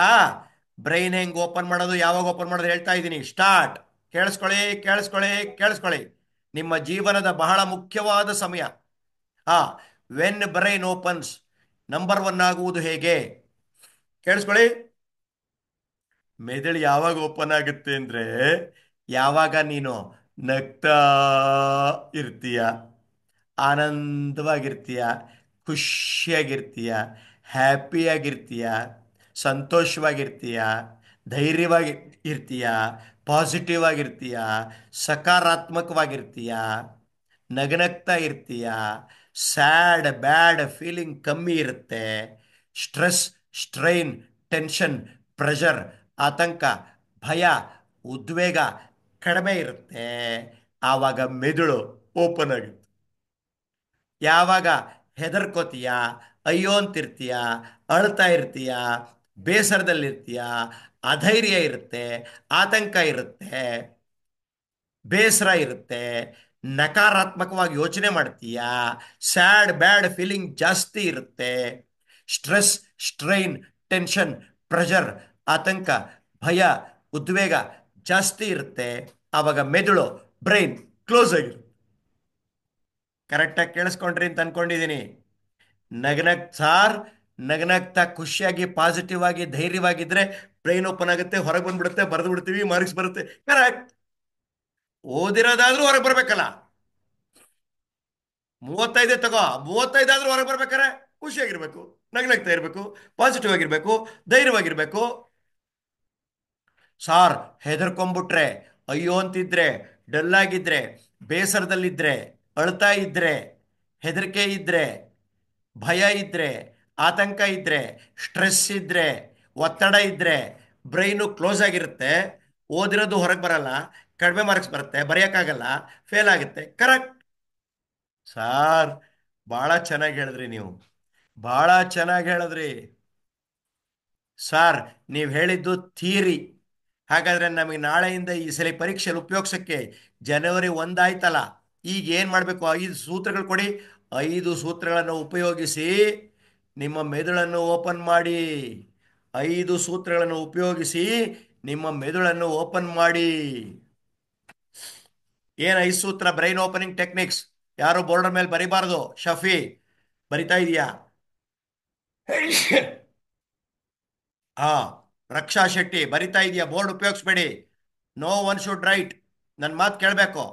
ಬ್ರೈನ್ ಹೆಂಗ್ ಓಪನ್ ಮಾಡೋದು, ಯಾವಾಗ ಓಪನ್ ಮಾಡೋದು ಹೇಳ್ತಾ ಇದ್ದೀನಿ. ಸ್ಟಾರ್ಟ್. ಕೇಳಿಸ್ಕೊಳ್ಳಿ, ಕೇಳಿಸ್ಕೊಳ್ಳಿ, ಕೇಳಿಸ್ಕೊಳ್ಳಿ. ನಿಮ್ಮ ಜೀವನದ ಬಹಳ ಮುಖ್ಯವಾದ ಸಮಯ. ಹಾ, ವೆನ್ ಬ್ರೈನ್ ಓಪನ್ಸ್, ನಂಬರ್ 1 ಆಗುವುದು ಹೇಗೆ? ಕೇಳಿಸ್ಕೊಳ್ಳಿ. ಮೆದುಳು ಯಾವಾಗ ಓಪನ್ ಆಗುತ್ತೆ ಅಂದ್ರೆ ಯಾವಾಗ ನೀನು ನಗ್ತಾ ಇರ್ತೀಯ, ಆನಂದವಾಗಿರ್ತೀಯ, ಖುಷಿಯಾಗಿರ್ತೀಯ, ಹ್ಯಾಪಿಯಾಗಿರ್ತೀಯ, ಸಂತೋಷವಾಗಿರ್ತೀಯ, ಧೈರ್ಯವಾಗಿ ಇರ್ತೀಯ, ಪಾಸಿಟಿವ್ ಆಗಿರ್ತೀಯ, ಸಕಾರಾತ್ಮಕವಾಗಿರ್ತೀಯ, ನಗನಗ್ತಾ ಇರ್ತೀಯ, ಸ್ಯಾಡ್ ಬ್ಯಾಡ್ ಫೀಲಿಂಗ್ ಕಮ್ಮಿ ಇರುತ್ತೆ, ಸ್ಟ್ರೆಸ್, ಸ್ಟ್ರೈನ್, ಟೆನ್ಷನ್, ಪ್ರೆಷರ್, ಆತಂಕ, ಭಯ, ಉದ್ವೇಗ ಕಡಿಮೆ ಇರುತ್ತೆ. ಆವಾಗ ಮೆದುಳು ಓಪನ್ ಆಗುತ್ತೆ. ಯಾವಾಗ ಹೆದರ್ಕೋತೀಯ, ಅಯ್ಯೋ ಅಂತಿರ್ತೀಯ, ಅಳ್ತಾ ಇರ್ತೀಯ, ಬೇಸರದಲ್ಲಿರ್ತೀಯ, ಅಧೈರ್ಯ ಇರುತ್ತೆ, ಆತಂಕ ಇರುತ್ತೆ, ಬೇಸರ ಇರುತ್ತೆ, ನಕಾರಾತ್ಮಕವಾಗಿ ಯೋಚನೆ ಮಾಡ್ತೀಯ, ಸ್ಯಾಡ್ ಬ್ಯಾಡ್ ಫೀಲಿಂಗ್ ಜಾಸ್ತಿ ಇರುತ್ತೆ, ಸ್ಟ್ರೆಸ್, ಸ್ಟ್ರೈನ್, ಟೆನ್ಷನ್, ಪ್ರೆಷರ್, ಆತಂಕ, ಭಯ, ಉದ್ವೇಗ ಜಾಸ್ತಿ ಇರುತ್ತೆ. ಆವಾಗ ಮೆದುಳು, ಬ್ರೈನ್ ಕ್ಲೋಸ್ ಆಗಿರುತ್ತೆ. ಕರೆಕ್ಟಾಗಿ ಕೇಳಿಸ್ಕೊಂಡ್ರಿ ಅಂತ ಅನ್ಕೊಂಡಿದ್ದೀನಿ. ನಗ್ನಗ್ ಸಾರ್, ನಗನಗ್ತಾ ಖುಷಿಯಾಗಿ ಪಾಸಿಟಿವ್ ಆಗಿ ಧೈರ್ಯವಾಗಿದ್ರೆ ಬ್ರೈನ್ ಓಪನ್ ಆಗುತ್ತೆ, ಹೊರಗೆ ಬಂದ್ಬಿಡುತ್ತೆ, ಬರೆದು ಬಿಡ್ತೀವಿ, ಮಾರ್ಕ್ಸ್ ಬರುತ್ತೆ. ಕರೆಕ್ಟ್. ಓದಿರೋದಾದ್ರೂ ಹೊರಗೆ ಬರ್ಬೇಕಲ್ಲ. 35 ತಗೋ, 35 ಆದ್ರೂ ಹೊರಗೆ ಬರ್ಬೇಕಾರೆ ಖುಷಿಯಾಗಿರ್ಬೇಕು, ನಗ್ನಗ್ತಾ ಇರ್ಬೇಕು, ಪಾಸಿಟಿವ್ ಆಗಿರ್ಬೇಕು, ಧೈರ್ಯವಾಗಿರ್ಬೇಕು. ಸಾರ್ ಹೆದರ್ಕೊಂಡ್ಬಿಟ್ರೆ, ಅಯ್ಯೋ ಅಂತಿದ್ರೆ, ಡಲ್ ಆಗಿದ್ರೆ, ಬೇಸರದಲ್ಲಿದ್ರೆ, ಅಳ್ತಾ ಇದ್ರೆ, ಹೆದರಿಕೆ ಇದ್ರೆ, ಭಯ ಇದ್ರೆ, ಆತಂಕ ಇದ್ರೆ, ಸ್ಟ್ರೆಸ್ ಇದ್ರೆ, ಒತ್ತಡ ಇದ್ರೆ ಬ್ರೈನು ಕ್ಲೋಸ್ ಆಗಿರುತ್ತೆ. ಓದಿರೋದು ಹೊರಗೆ ಬರಲ್ಲ, ಕಡಿಮೆ ಮಾರ್ಕ್ಸ್ ಬರುತ್ತೆ, ಬರೆಯೋಕ್ಕಾಗಲ್ಲ, ಫೇಲ್ ಆಗುತ್ತೆ. ಕರೆಕ್ಟ್. ಸಾರ್ ಭಾಳ ಚೆನ್ನಾಗಿ ಹೇಳಿದ್ರಿ, ನೀವು ಭಾಳ ಚೆನ್ನಾಗಿ ಹೇಳಿದ್ರಿ ಸಾರ್. ನೀವು ಹೇಳಿದ್ದು ಥಿಯರಿ. ಹಾಗಾದ್ರೆ ನಮಗೆ ನಾಳೆಯಿಂದ ಈ ಸಲ ಪರೀಕ್ಷೆಯಲ್ಲಿ ಉಪಯೋಗಿಸೋಕ್ಕೆ ಜನವರಿ 1 ಆಯ್ತಲ್ಲ, ಈಗ ಏನು ಮಾಡಬೇಕು? 5 ಸೂತ್ರಗಳು ಕೊಡಿ. 5 ಸೂತ್ರಗಳನ್ನು ಉಪಯೋಗಿಸಿ ನಿಮ್ಮ ಮೆದುಳನ್ನು ಓಪನ್ ಮಾಡಿ. 5 ಸೂತ್ರಗಳನ್ನು ಉಪಯೋಗಿಸಿ ನಿಮ್ಮ ಮೆದುಳನ್ನು ಓಪನ್ ಮಾಡಿ. ಏನು 5 ಸೂತ್ರ? Brain opening techniques. ಯಾರು ಬೋರ್ಡರ್ ಮೇಲೆ ಬರಿಬಾರ್ದು. ಶಫಿ ಬರಿತಾ ಇದೆಯಾ? ಹಾ, ರಕ್ಷಾ ಶೆಟ್ಟಿ ಬರಿತಾ ಇದೆಯಾ? ಬೋರ್ಡ್ ಉಪಯೋಗಿಸ್ಬೇಡಿ. No one should write. ನನ್ನ ಮಾತು ಕೇಳಬೇಕು.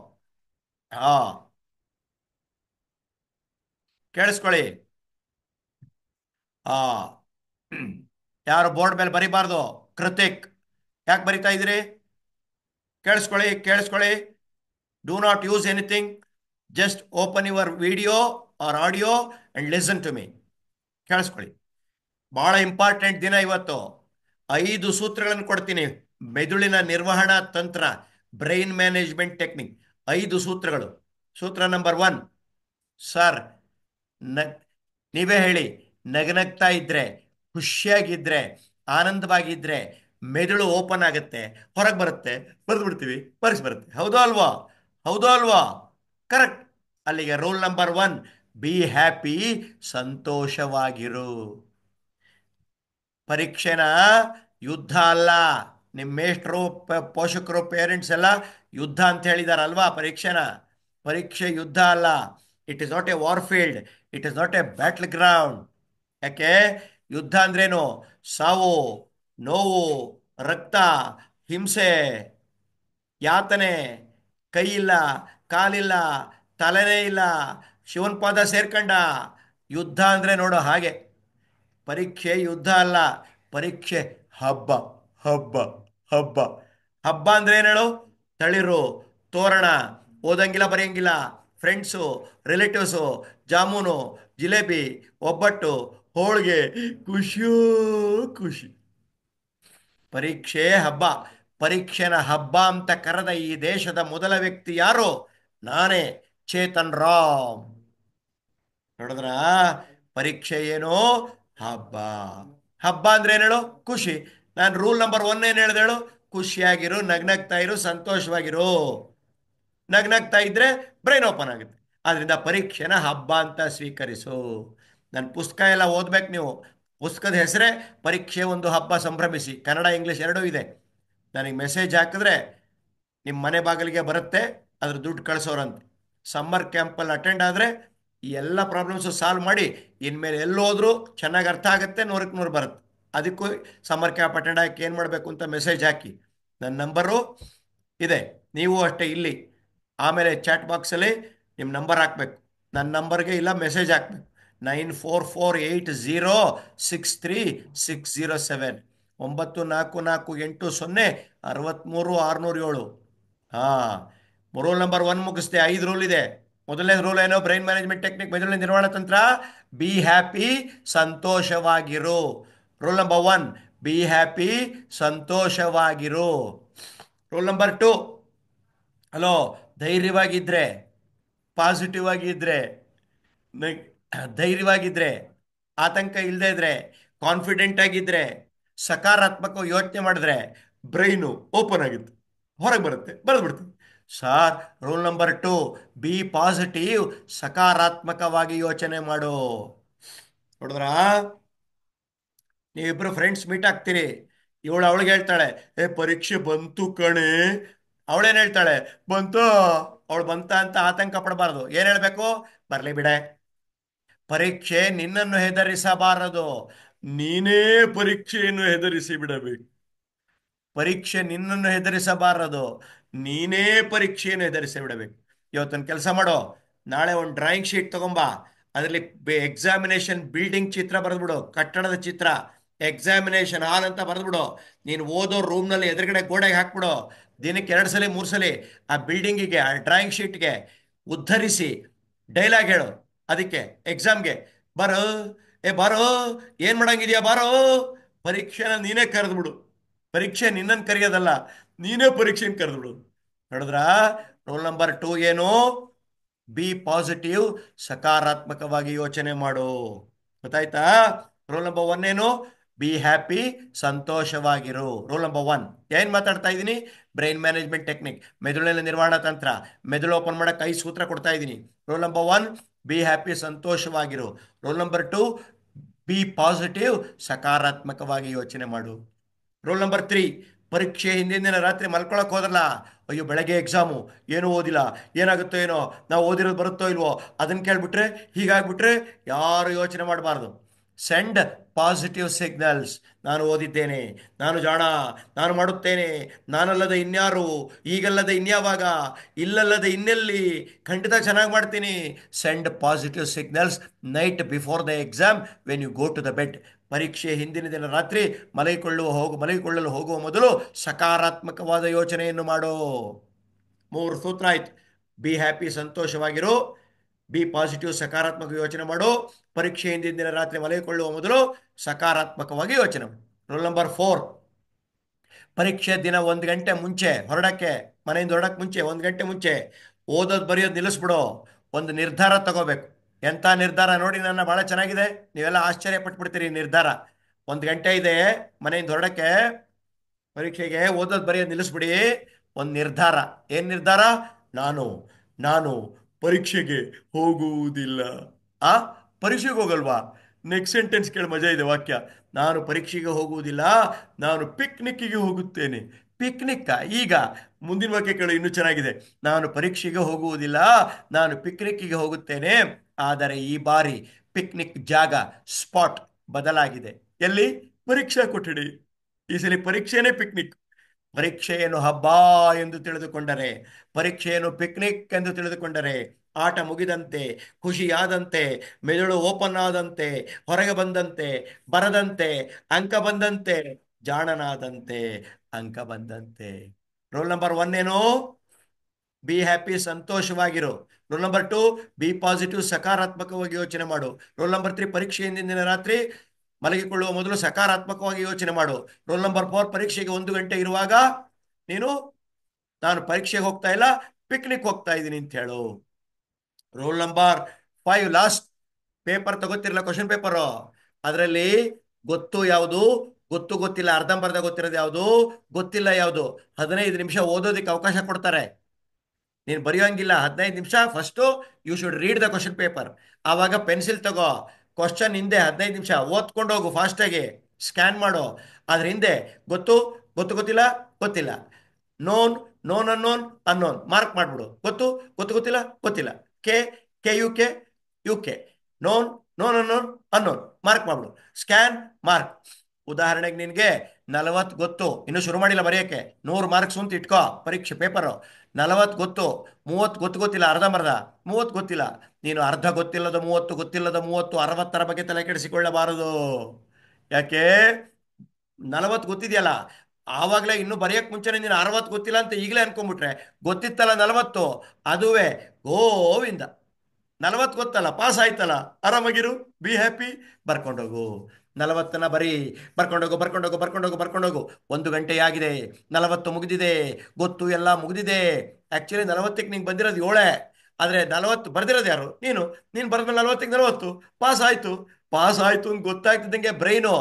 ಹಾ, ಕೇಳಿಸ್ಕೊಳ್ಳಿ. ಹಾ, ಯಾರು ಬೋರ್ಡ್ ಮೇಲೆ ಬರಿಬಾರ್ದು. ಕೃತಿಕ್ ಯಾಕೆ ಬರಿತಾ ಇದ್ದೀರಿ? ಕೇಳಿಸ್ಕೊಳ್ಳಿ, ಕೇಳಿಸ್ಕೊಳ್ಳಿ. Do not use anything. Just open your video or audio and listen to me. ಕೇಳಿಸ್ಕೊಳ್ಳಿ, ಬಹಳ ಇಂಪಾರ್ಟೆಂಟ್ ದಿನ ಇವತ್ತು. 5 ಸೂತ್ರಗಳನ್ನು ಕೊಡ್ತೀನಿ. ಮೆದುಳಿನ ನಿರ್ವಹಣಾ ತಂತ್ರ, ಬ್ರೈನ್ ಮ್ಯಾನೇಜ್ಮೆಂಟ್ ಟೆಕ್ನಿಕ್. 5 ಸೂತ್ರಗಳು. ಸೂತ್ರ ನಂಬರ್ 1. ಸರ್, ನ ನೀವೇ ಹೇಳಿ. ನಗನಗ್ತಾ ಇದ್ರೆ, ಖುಷಿಯಾಗಿದ್ರೆ, ಆನಂದವಾಗಿದ್ರೆ ಮೆದುಳು ಓಪನ್ ಆಗುತ್ತೆ, ಹೊರಗೆ ಬರುತ್ತೆ, ಬರೆದು ಬಿಡ್ತೀವಿ, ಮಾರ್ಕ್ಸ್ ಬರುತ್ತೆ. ಹೌದೋ ಅಲ್ವಾ? ಹೌದೋ ಅಲ್ವಾ? ಕರೆಕ್ಟ್. ಅಲ್ಲಿಗೆ ರೂಲ್ ನಂಬರ್ 1, ಬಿ ಹ್ಯಾಪಿ, ಸಂತೋಷವಾಗಿರು. ಪರೀಕ್ಷೆನ ಯುದ್ಧ ಅಲ್ಲ. ನಿಮ್ಮ ಮೇಷ್ಟ್ರು, ಪೋಷಕರು, ಪೇರೆಂಟ್ಸ್ ಎಲ್ಲ ಯುದ್ಧ ಅಂತ ಹೇಳಿದಾರಲ್ವಾ ಪರೀಕ್ಷೆನ. ಪರೀಕ್ಷೆ ಯುದ್ಧ ಅಲ್ಲ. It is not A war field, it is not A battle ground. ಯಾಕೆ? ಯುದ್ಧ ಅಂದ್ರೇನು? ಸಾವು, ನೋವು, ರಕ್ತ, ಹಿಂಸೆ, ಯಾತನೆ, ಕೈ ಇಲ್ಲ, ಕಾಲಿಲ್ಲ, ತಲೆನೇ ಇಲ್ಲ, ಶಿವನ್ ಪಾದ ಸೇರ್ಕಂಡ. ಯುದ್ಧ ಅಂದ್ರೆ ನೋಡೋ ಹಾಗೆ. ಪರೀಕ್ಷೆ ಯುದ್ಧ ಅಲ್ಲ, ಪರೀಕ್ಷೆ ಹಬ್ಬ. ಹಬ್ಬ ಹಬ್ಬ ಹಬ್ಬ ಅಂದ್ರೆ ಏನು ಹೇಳು? ತಳಿರು, ತೋರಣ, ಓದಂಗಿಲ್ಲ ಬರೆಯಂಗಿಲ್ಲ, ಫ್ರೆಂಡ್ಸು, ರಿಲೇಟಿವ್ಸು, ಜಾಮೂನು, ಜಿಲೇಬಿ, ಒಬ್ಬಟ್ಟು, ಹೋಳಿಗೆ, ಖುಷಿಯೋ ಖುಷಿ. ಪರೀಕ್ಷೆ ಹಬ್ಬ. ಪರೀಕ್ಷೆನ ಹಬ್ಬ ಅಂತ ಕರೆದ ಈ ದೇಶದ ಮೊದಲ ವ್ಯಕ್ತಿ ಯಾರು? ನಾನೇ, ಚೇತನ್ ರಾಮ್. ನೋಡಿದ್ರ? ಪರೀಕ್ಷೆ ಏನು? ಹಬ್ಬ. ಹಬ್ಬ ಅಂದ್ರೆ ಏನು ಹೇಳು? ಖುಷಿ. ನಾನು ರೂಲ್ ನಂಬರ್ 1 ಏನು ಹೇಳ್ದೆ ಹೇಳು? ಖುಷಿಯಾಗಿರು, ನಗ್ನಗ್ತಾ ಇರು, ಸಂತೋಷವಾಗಿರು. ನಗ್ನಗ್ತಾ ಇದ್ರೆ ಬ್ರೈನ್ ಓಪನ್ ಆಗುತ್ತೆ. ಆದ್ರಿಂದ ಪರೀಕ್ಷೆನ ಹಬ್ಬ ಅಂತ ಸ್ವೀಕರಿಸು. ನನ್ನ ಪುಸ್ತಕ ಎಲ್ಲ ಓದ್ಬೇಕು ನೀವು. ಪುಸ್ತಕದ ಹೆಸರೇ ಪರೀಕ್ಷೆ ಒಂದು ಹಬ್ಬ ಸಂಭ್ರಮಿಸಿ. ಕನ್ನಡ ಇಂಗ್ಲೀಷ್ ಎರಡೂ ಇದೆ. ನನಗೆ ಮೆಸೇಜ್ ಹಾಕಿದ್ರೆ ನಿಮ್ಮ ಮನೆ ಬಾಗಿಲಿಗೆ ಬರುತ್ತೆ, ಅದ್ರ ದುಡ್ಡು ಕಳಿಸೋರಂತೆ. ಸಮ್ಮರ್ ಕ್ಯಾಂಪಲ್ಲಿ ಅಟೆಂಡ್ ಆದರೆ ಈ ಎಲ್ಲ ಪ್ರಾಬ್ಲಮ್ಸು ಸಾಲ್ವ್ ಮಾಡಿ ಇನ್ಮೇಲೆ ಎಲ್ಲೋದ್ರೂ ಚೆನ್ನಾಗಿ ಅರ್ಥ ಆಗುತ್ತೆ, 100ಕ್ಕೆ 100 ಬರುತ್ತೆ. ಅದಕ್ಕೂ ಸಮ್ಮರ್ ಕ್ಯಾಂಪ್ ಅಟೆಂಡ್ ಆಗಿ ಏನು ಮಾಡಬೇಕು ಅಂತ ಮೆಸೇಜ್ ಹಾಕಿ. ನನ್ನ ನಂಬರು ಇದೆ, ನೀವು ಅಷ್ಟೇ ಇಲ್ಲಿ. ಆಮೇಲೆ ಚಾಟ್ ಬಾಕ್ಸಲ್ಲಿ ನಿಮ್ಮ ನಂಬರ್ ಹಾಕಬೇಕು. ನನ್ನ ನಂಬರ್ಗೆ ಇಲ್ಲ ಮೆಸೇಜ್ ಹಾಕಬೇಕು. 9448063607 9448063607. ಹಾಂ, ರೂಲ್ ನಂಬರ್ 1 ಮುಗಿಸ್ದೆ. 5 ರೂಲ್ ಇದೆ. ಮೊದಲನೇ ರೂಲ್ ಏನೋ? ಬ್ರೈನ್ ಮ್ಯಾನೇಜ್ಮೆಂಟ್ ಟೆಕ್ನಿಕ್, ಮೆದುಳಿನ ನಿರ್ವಹಣಾ ತಂತ್ರ. ಬಿ ಹ್ಯಾಪಿ, ಸಂತೋಷವಾಗಿರು. ರೂಲ್ ನಂಬರ್ 1, ಬಿ ಹ್ಯಾಪಿ, ಸಂತೋಷವಾಗಿರು. ರೂಲ್ ನಂಬರ್ 2, ಹಲೋ, ಧೈರ್ಯವಾಗಿದ್ರೆ, ಪಾಸಿಟಿವ್ ಆಗಿದ್ರೆ, ಧೈರ್ಯವಾಗಿದ್ರೆ, ಆತಂಕ ಇಲ್ಲದೆ ಇದ್ರೆ, ಕಾನ್ಫಿಡೆಂಟ್ ಆಗಿದ್ರೆ, ಸಕಾರಾತ್ಮಕ ಯೋಚನೆ ಮಾಡಿದ್ರೆ ಬ್ರೈನು ಓಪನ್ ಆಗುತ್ತೆ, ಹೊರಗೆ ಬರುತ್ತೆ, ಬರೆದು ಬಿಡ್ತೀವಿ. Sir, rule number 2, be positive, ಸಕಾರಾತ್ಮಕವಾಗಿ ಯೋಚನೆ ಮಾಡು. ನೋಡಿದ್ರಾ? ನೀವಿಬ್ರು ಫ್ರೆಂಡ್ಸ್ ಮೀಟ್ ಆಗ್ತೀರಿ. ಅವಳಿಗೆ ಹೇಳ್ತಾಳೆ, ಏ ಪರೀಕ್ಷೆ ಬಂತು ಕಣೆ. ಅವಳೇನು ಹೇಳ್ತಾಳೆ? ಬಂತು. ಅವಳು ಬಂತ ಅಂತ ಆತಂಕ ಪಡಬಾರ್ದು. ಏನು ಹೇಳಬೇಕು? ಬರಲಿ ಬಿಡೆ, ಪರೀಕ್ಷೆ ನಿನ್ನನ್ನು ಹೆದರಿಸಬಾರದು, ನೀನೇ ಪರೀಕ್ಷೆಯನ್ನು ಹೆದರಿಸಿ ಬಿಡಬೇಕು. ಪರೀಕ್ಷೆ ನಿನ್ನನ್ನು ಹೆದರಿಸಬಾರದು, ನೀನೇ ಪರೀಕ್ಷೆಯನ್ನು ಹೆದರಿಸಿ ಬಿಡಬೇಕು. ಇವತ್ತೊಂದು ಕೆಲಸ ಮಾಡೋ, ನಾಳೆ ಒಂದು ಡ್ರಾಯಿಂಗ್ ಶೀಟ್ ತಗೊಂಬಾ, ಅದರಲ್ಲಿ ಎಕ್ಸಾಮಿನೇಷನ್ ಬಿಲ್ಡಿಂಗ್ ಚಿತ್ರ ಬರೆದ್ಬಿಡು, ಕಟ್ಟಡದ ಚಿತ್ರ, ಎಕ್ಸಾಮಿನೇಷನ್ ಹಾಲ್ ಅಂತ ಬರೆದ್ಬಿಡು. ನೀನು ಓದೋ ರೂಮ್ನಲ್ಲಿ ಎದುರುಗಡೆ ಗೋಡೆಗೆ ಹಾಕ್ಬಿಡು. ದಿನಕ್ಕೆ 2 ಸಲ 3 ಸಲ ಆ ಬಿಲ್ಡಿಂಗಿಗೆ, ಆ ಡ್ರಾಯಿಂಗ್ ಶೀಟ್ಗೆ ಉದ್ಧರಿಸಿ ಡೈಲಾಗ್ ಹೇಳು. ಅದಕ್ಕೆ ಎಕ್ಸಾಮ್ಗೆ ಬರೋ, ಬಾರೋ, ಏನ್ ಮಾಡಂಗಿದ್ಯಾ ಬಾರೋ. ಪರೀಕ್ಷೆನ ನೀನೇ ಕರೆದ್ಬಿಡು. ಪರೀಕ್ಷೆ ನಿನ್ನನ್ನು ಕರೆಯೋದಲ್ಲ, ನೀನೇ ಪರೀಕ್ಷೆನ ಕರೆದ್ಬಿಡು. ನೋಡಿದ್ರ? ರೂಲ್ ನಂಬರ್ 2 ಏನು? ಬಿ ಪಾಸಿಟಿವ್, ಸಕಾರಾತ್ಮಕವಾಗಿ ಯೋಚನೆ ಮಾಡು. ಗೊತ್ತಾಯ್ತಾ? ರೂಲ್ ನಂಬರ್ 1 ಏನು? ಬಿ ಹ್ಯಾಪಿ, ಸಂತೋಷವಾಗಿರು. ರೂಲ್ ನಂಬರ್ 1 ಏನ್ ಮಾತಾಡ್ತಾ ಇದ್ದೀನಿ? ಬ್ರೈನ್ ಮ್ಯಾನೇಜ್ಮೆಂಟ್ ಟೆಕ್ನಿಕ್, ಮೆದುಳಿನ ನಿರ್ವಹಣಾ ತಂತ್ರ, ಮೆದುಳು ಓಪನ್ ಮಾಡಕ್ಕೆ 5 ಸೂತ್ರ ಕೊಡ್ತಾ ಇದ್ದೀನಿ. ರೂಲ್ ನಂಬರ್ 1 ಬಿ ಹ್ಯಾಪಿ, ಸಂತೋಷವಾಗಿರು. ರೂಲ್ ನಂಬರ್ 2 ಬಿ ಪಾಸಿಟಿವ್, ಸಕಾರಾತ್ಮಕವಾಗಿ ಯೋಚನೆ ಮಾಡು. ರೂಲ್ ನಂಬರ್ 3 ಪರೀಕ್ಷೆ ಹಿಂದಿನ ದಿನ ರಾತ್ರಿ ಮಲ್ಕೊಳಕ್ ಹೋದ್ರಲ್ಲ, ಅಯ್ಯೋ ಬೆಳಗ್ಗೆ ಎಕ್ಸಾಮು, ಏನೂ ಓದಿಲ್ಲ, ಏನಾಗುತ್ತೋ ಏನೋ, ನಾವು ಓದಿರೋದು ಬರುತ್ತೋ ಇಲ್ವೋ, ಅದನ್ನು ಕೇಳ್ಬಿಟ್ರೆ, ಹೀಗಾಗ್ಬಿಟ್ರೆ, ಯಾರು ಯೋಚನೆ ಮಾಡಬಾರ್ದು. Send positive signals. ನಾನು ಓದಿದ್ದೇನೆ, ನಾನು ಜಾಣ, ನಾನು ಮಾಡುತ್ತೇನೆ, ನಾನಲ್ಲದೆ ಇನ್ಯಾರು, ಈಗಲ್ಲದೆ ಇನ್ಯಾವಾಗ, ಇಲ್ಲಲ್ಲದೆ ಇನ್ನೆಲ್ಲಿ, ಖಂಡಿತ ಚೆನ್ನಾಗಿ ಮಾಡ್ತೀನಿ. Send positive signals night before the exam when you go to the bed. ಪರೀಕ್ಷೆ ಹಿಂದಿನ ದಿನ ರಾತ್ರಿ ಮಲಗಿಕೊಳ್ಳಲು ಹೋಗುವ ಮೊದಲು ಸಕಾರಾತ್ಮಕವಾದ ಯೋಚನೆಯನ್ನು ಮಾಡೋ. 3 ಸೂತ್ರ ಆಯ್ತು. ಬಿ ಹ್ಯಾಪಿ, ಸಂತೋಷವಾಗಿರು. ಬಿ ಪಾಸಿಟಿವ್, ಸಕಾರಾತ್ಮಕ ಯೋಚನೆ ಮಾಡು. ಪರೀಕ್ಷೆ ಹಿಂದಿನ ದಿನ ರಾತ್ರಿ ಮಲಗಿಕೊಳ್ಳುವ ಮೊದಲು ಸಕಾರಾತ್ಮಕವಾಗಿ ಯೋಚನೆ ಮಾಡು. ರೂಲ್ ನಂಬರ್ 4 ಪರೀಕ್ಷೆ ದಿನ 1 ಗಂಟೆ ಮುಂಚೆ ಮನೆಯಿಂದ ಹೊರಡಕ್ಕೆ ಮುಂಚೆ 1 ಗಂಟೆ ಮುಂಚೆ ಓದೋದು ಬರೆಯೋದು ನಿಲ್ಲಿಸ್ಬಿಡು. ಒಂದು ನಿರ್ಧಾರ ತಗೋಬೇಕು. ಎಂಥ ನಿರ್ಧಾರ ನೋಡಿ, ನನ್ನ ಭಾಳ ಚೆನ್ನಾಗಿದೆ, ನೀವೆಲ್ಲ ಆಶ್ಚರ್ಯ ಪಟ್ಬಿಡ್ತೀರಿ. ನಿರ್ಧಾರ 1 ಗಂಟೆ ಇದೆ ಮನೆಯಿಂದ ಹೊರಡಕ್ಕೆ, ಪರೀಕ್ಷೆಗೆ ಓದೋದು ಬರೆಯೋದು ನಿಲ್ಲಿಸ್ಬಿಡಿ. ಒಂದು ನಿರ್ಧಾರ. ಏನು ನಿರ್ಧಾರ? ನಾನು ನಾನು ಪರೀಕ್ಷೆಗೆ ಹೋಗುವುದಿಲ್ಲ. ಆ ಪರೀಕ್ಷೆಗೆ ಹೋಗಲ್ವಾ? ನೆಕ್ಸ್ಟ್ ಸೆಂಟೆನ್ಸ್ ಕೇಳಿ, ಮಜಾ ಇದೆ ವಾಕ್ಯ. ನಾನು ಪರೀಕ್ಷೆಗೆ ಹೋಗುವುದಿಲ್ಲ, ನಾನು ಪಿಕ್ನಿಕ್ಕಿಗೆ ಹೋಗುತ್ತೇನೆ. ಪಿಕ್ನಿಕ್ ಈಗ ಮುಂದಿನ ವಾಕ್ಯ ಕೇಳಿ, ಇನ್ನೂ ಚೆನ್ನಾಗಿದೆ. ನಾನು ಪರೀಕ್ಷೆಗೆ ಹೋಗುವುದಿಲ್ಲ, ನಾನು ಪಿಕ್ನಿಕ್ಕಿಗೆ ಹೋಗುತ್ತೇನೆ. ಆದರೆ ಈ ಬಾರಿ ಪಿಕ್ನಿಕ್ ಜಾಗ, ಸ್ಪಾಟ್ ಬದಲಾಗಿದೆ. ಎಲ್ಲಿ? ಪರೀಕ್ಷಾ ಕೊಠಡಿ. ಈ ಸಲ ಪರೀಕ್ಷೆನೇ ಪಿಕ್ನಿಕ್. ಪರೀಕ್ಷೆಯನ್ನು ಹಬ್ಬ ಎಂದು ತಿಳಿದುಕೊಂಡರೆ, ಪರೀಕ್ಷೆಯನ್ನು ಪಿಕ್ನಿಕ್ ಎಂದು ತಿಳಿದುಕೊಂಡರೆ, ಆಟ ಮುಗಿದಂತೆ, ಖುಷಿಯಾದಂತೆ, ಮೆದುಳು ಓಪನ್ ಆದಂತೆ, ಹೊರಗೆ ಬಂದಂತೆ, ಬರದಂತೆ ಅಂಕ ಬಂದಂತೆ, ಜಾಣನಾದಂತೆ ಅಂಕ ಬಂದಂತೆ. ರೂಲ್ ನಂಬರ್ 1 ಏನು? ಬಿ ಹ್ಯಾಪಿ, ಸಂತೋಷವಾಗಿರು. ರೂಲ್ ನಂಬರ್ 2 ಬಿ ಪಾಸಿಟಿವ್, ಸಕಾರಾತ್ಮಕವಾಗಿ ಯೋಚನೆ ಮಾಡು. ರೂಲ್ ನಂಬರ್ 3 ಪರೀಕ್ಷೆ ಹಿಂದಿನ ದಿನ ರಾತ್ರಿ ಮಲಗಿಕೊಳ್ಳುವ ಮೊದಲು ಸಕಾರಾತ್ಮಕವಾಗಿ ಯೋಚನೆ ಮಾಡು. ರೂಲ್ ನಂಬರ್ 4 ಪರೀಕ್ಷೆಗೆ 1 ಗಂಟೆ ಇರುವಾಗ ನೀನು, ನಾನು ಪರೀಕ್ಷೆಗೆ ಹೋಗ್ತಾ ಇಲ್ಲ, ಪಿಕ್ನಿಕ್ ಹೋಗ್ತಾ ಇದ್ದೀನಿ ಅಂತ ಹೇಳು. Rule number 5 last. ಪೇಪರ್ ತಗೋತಿರಲ್ಲ, ಕ್ವಶನ್ ಪೇಪರು, ಅದರಲ್ಲಿ ಗೊತ್ತು ಯಾವುದು, ಗೊತ್ತಿಲ್ಲ, ಅರ್ಧಂಬರ್ಧ ಗೊತ್ತಿರೋದು ಯಾವುದು, ಗೊತ್ತಿಲ್ಲ ಯಾವುದು, 15 ನಿಮಿಷ ಓದೋದಕ್ಕೆ ಅವಕಾಶ ಕೊಡ್ತಾರೆ. ನೀನು ಬರೆಯೋಂಗಿಲ್ಲ 15 ನಿಮಿಷ. First you should read the question paper. ಆವಾಗ ಪೆನ್ಸಿಲ್ ತಗೋ, ಕ್ವಶನ್ ಹಿಂದೆ 15 ನಿಮಿಷ ಓದ್ಕೊಂಡು ಹೋಗು, ಫಾಸ್ಟಾಗಿ ಸ್ಕ್ಯಾನ್ ಮಾಡು. ಅದ್ರ ಹಿಂದೆ ಗೊತ್ತಿಲ್ಲ, ನೋನ್, ಅನ್ನೋನ್, ಮಾರ್ಕ್ ಮಾಡ್ಬಿಡು. ಗೊತ್ತಿಲ್ಲ, K U K, known, unknown, mark ಮಾಡ್ಬಿಡು. Scan, mark. ಉದಾಹರಣೆಗೆ ನಿನಗೆ 40 ಗೊತ್ತು, ಇನ್ನು ಶುರು ಮಾಡಿಲ್ಲ ಬರೆಯೋಕ್ಕೆ, 100 ಮಾರ್ಕ್ಸ್ ಅಂತ ಇಟ್ಕೋ ಪರೀಕ್ಷೆ ಪೇಪರು. 40 ಗೊತ್ತು, 30 ಗೊತ್ತಿಲ್ಲ, ಅರ್ಧಂಬರ್ಧ. 30 ಗೊತ್ತಿಲ್ಲ. ನೀನು ಅರ್ಧ ಗೊತ್ತಿಲ್ಲದ 30 60 ಬಗ್ಗೆ ತಲೆ ಕೆಡಿಸಿಕೊಳ್ಳಬಾರದು. ಯಾಕೆ? 40 ಗೊತ್ತಿದೆಯಲ್ಲ, ಆವಾಗಲೇ ಇನ್ನು ಬರೆಯಕ್ಕೆ ಮುಂಚೆನೆ ನೀನು 60 ಗೊತ್ತಿಲ್ಲ ಅಂತ ಈಗಲೇ ಅನ್ಕೊಂಡ್ಬಿಟ್ರೆ, ಗೊತ್ತಿತ್ತಲ್ಲ 40, ಅದುವೇ ಗೋವಿಂದ. 40 ಗೊತ್ತಲ್ಲ, ಪಾಸ್ ಆಯ್ತಲ್ಲ, ಆರಾಮಾಗಿರು, ಬಿ ಹ್ಯಾಪಿ. ಬರ್ಕೊಂಡೋಗು 40ನ್ನ ಬರೀ, ಬರ್ಕೊಂಡೋಗು. 1 ಗಂಟೆ ಆಗಿದೆ, 40 ಮುಗಿದಿದೆ, ಗೊತ್ತು ಎಲ್ಲ ಮುಗಿದಿದೆ. ಆ್ಯಕ್ಚುಲಿ 40ಕ್ಕೆ ನಿಂಗೆ ಬಂದಿರೋದು 7, ಆದರೆ 40 ಬರ್ದಿರೋದು ಯಾರು? ನೀನು ಬರೆದ್ಮೇಲೆ 40ಕ್ಕೆ 40 ಪಾಸ್ ಆಯ್ತು ಅಂತ ಗೊತ್ತಾಗ್ತಿದ್ದಂಗೆ ಬ್ರೈನು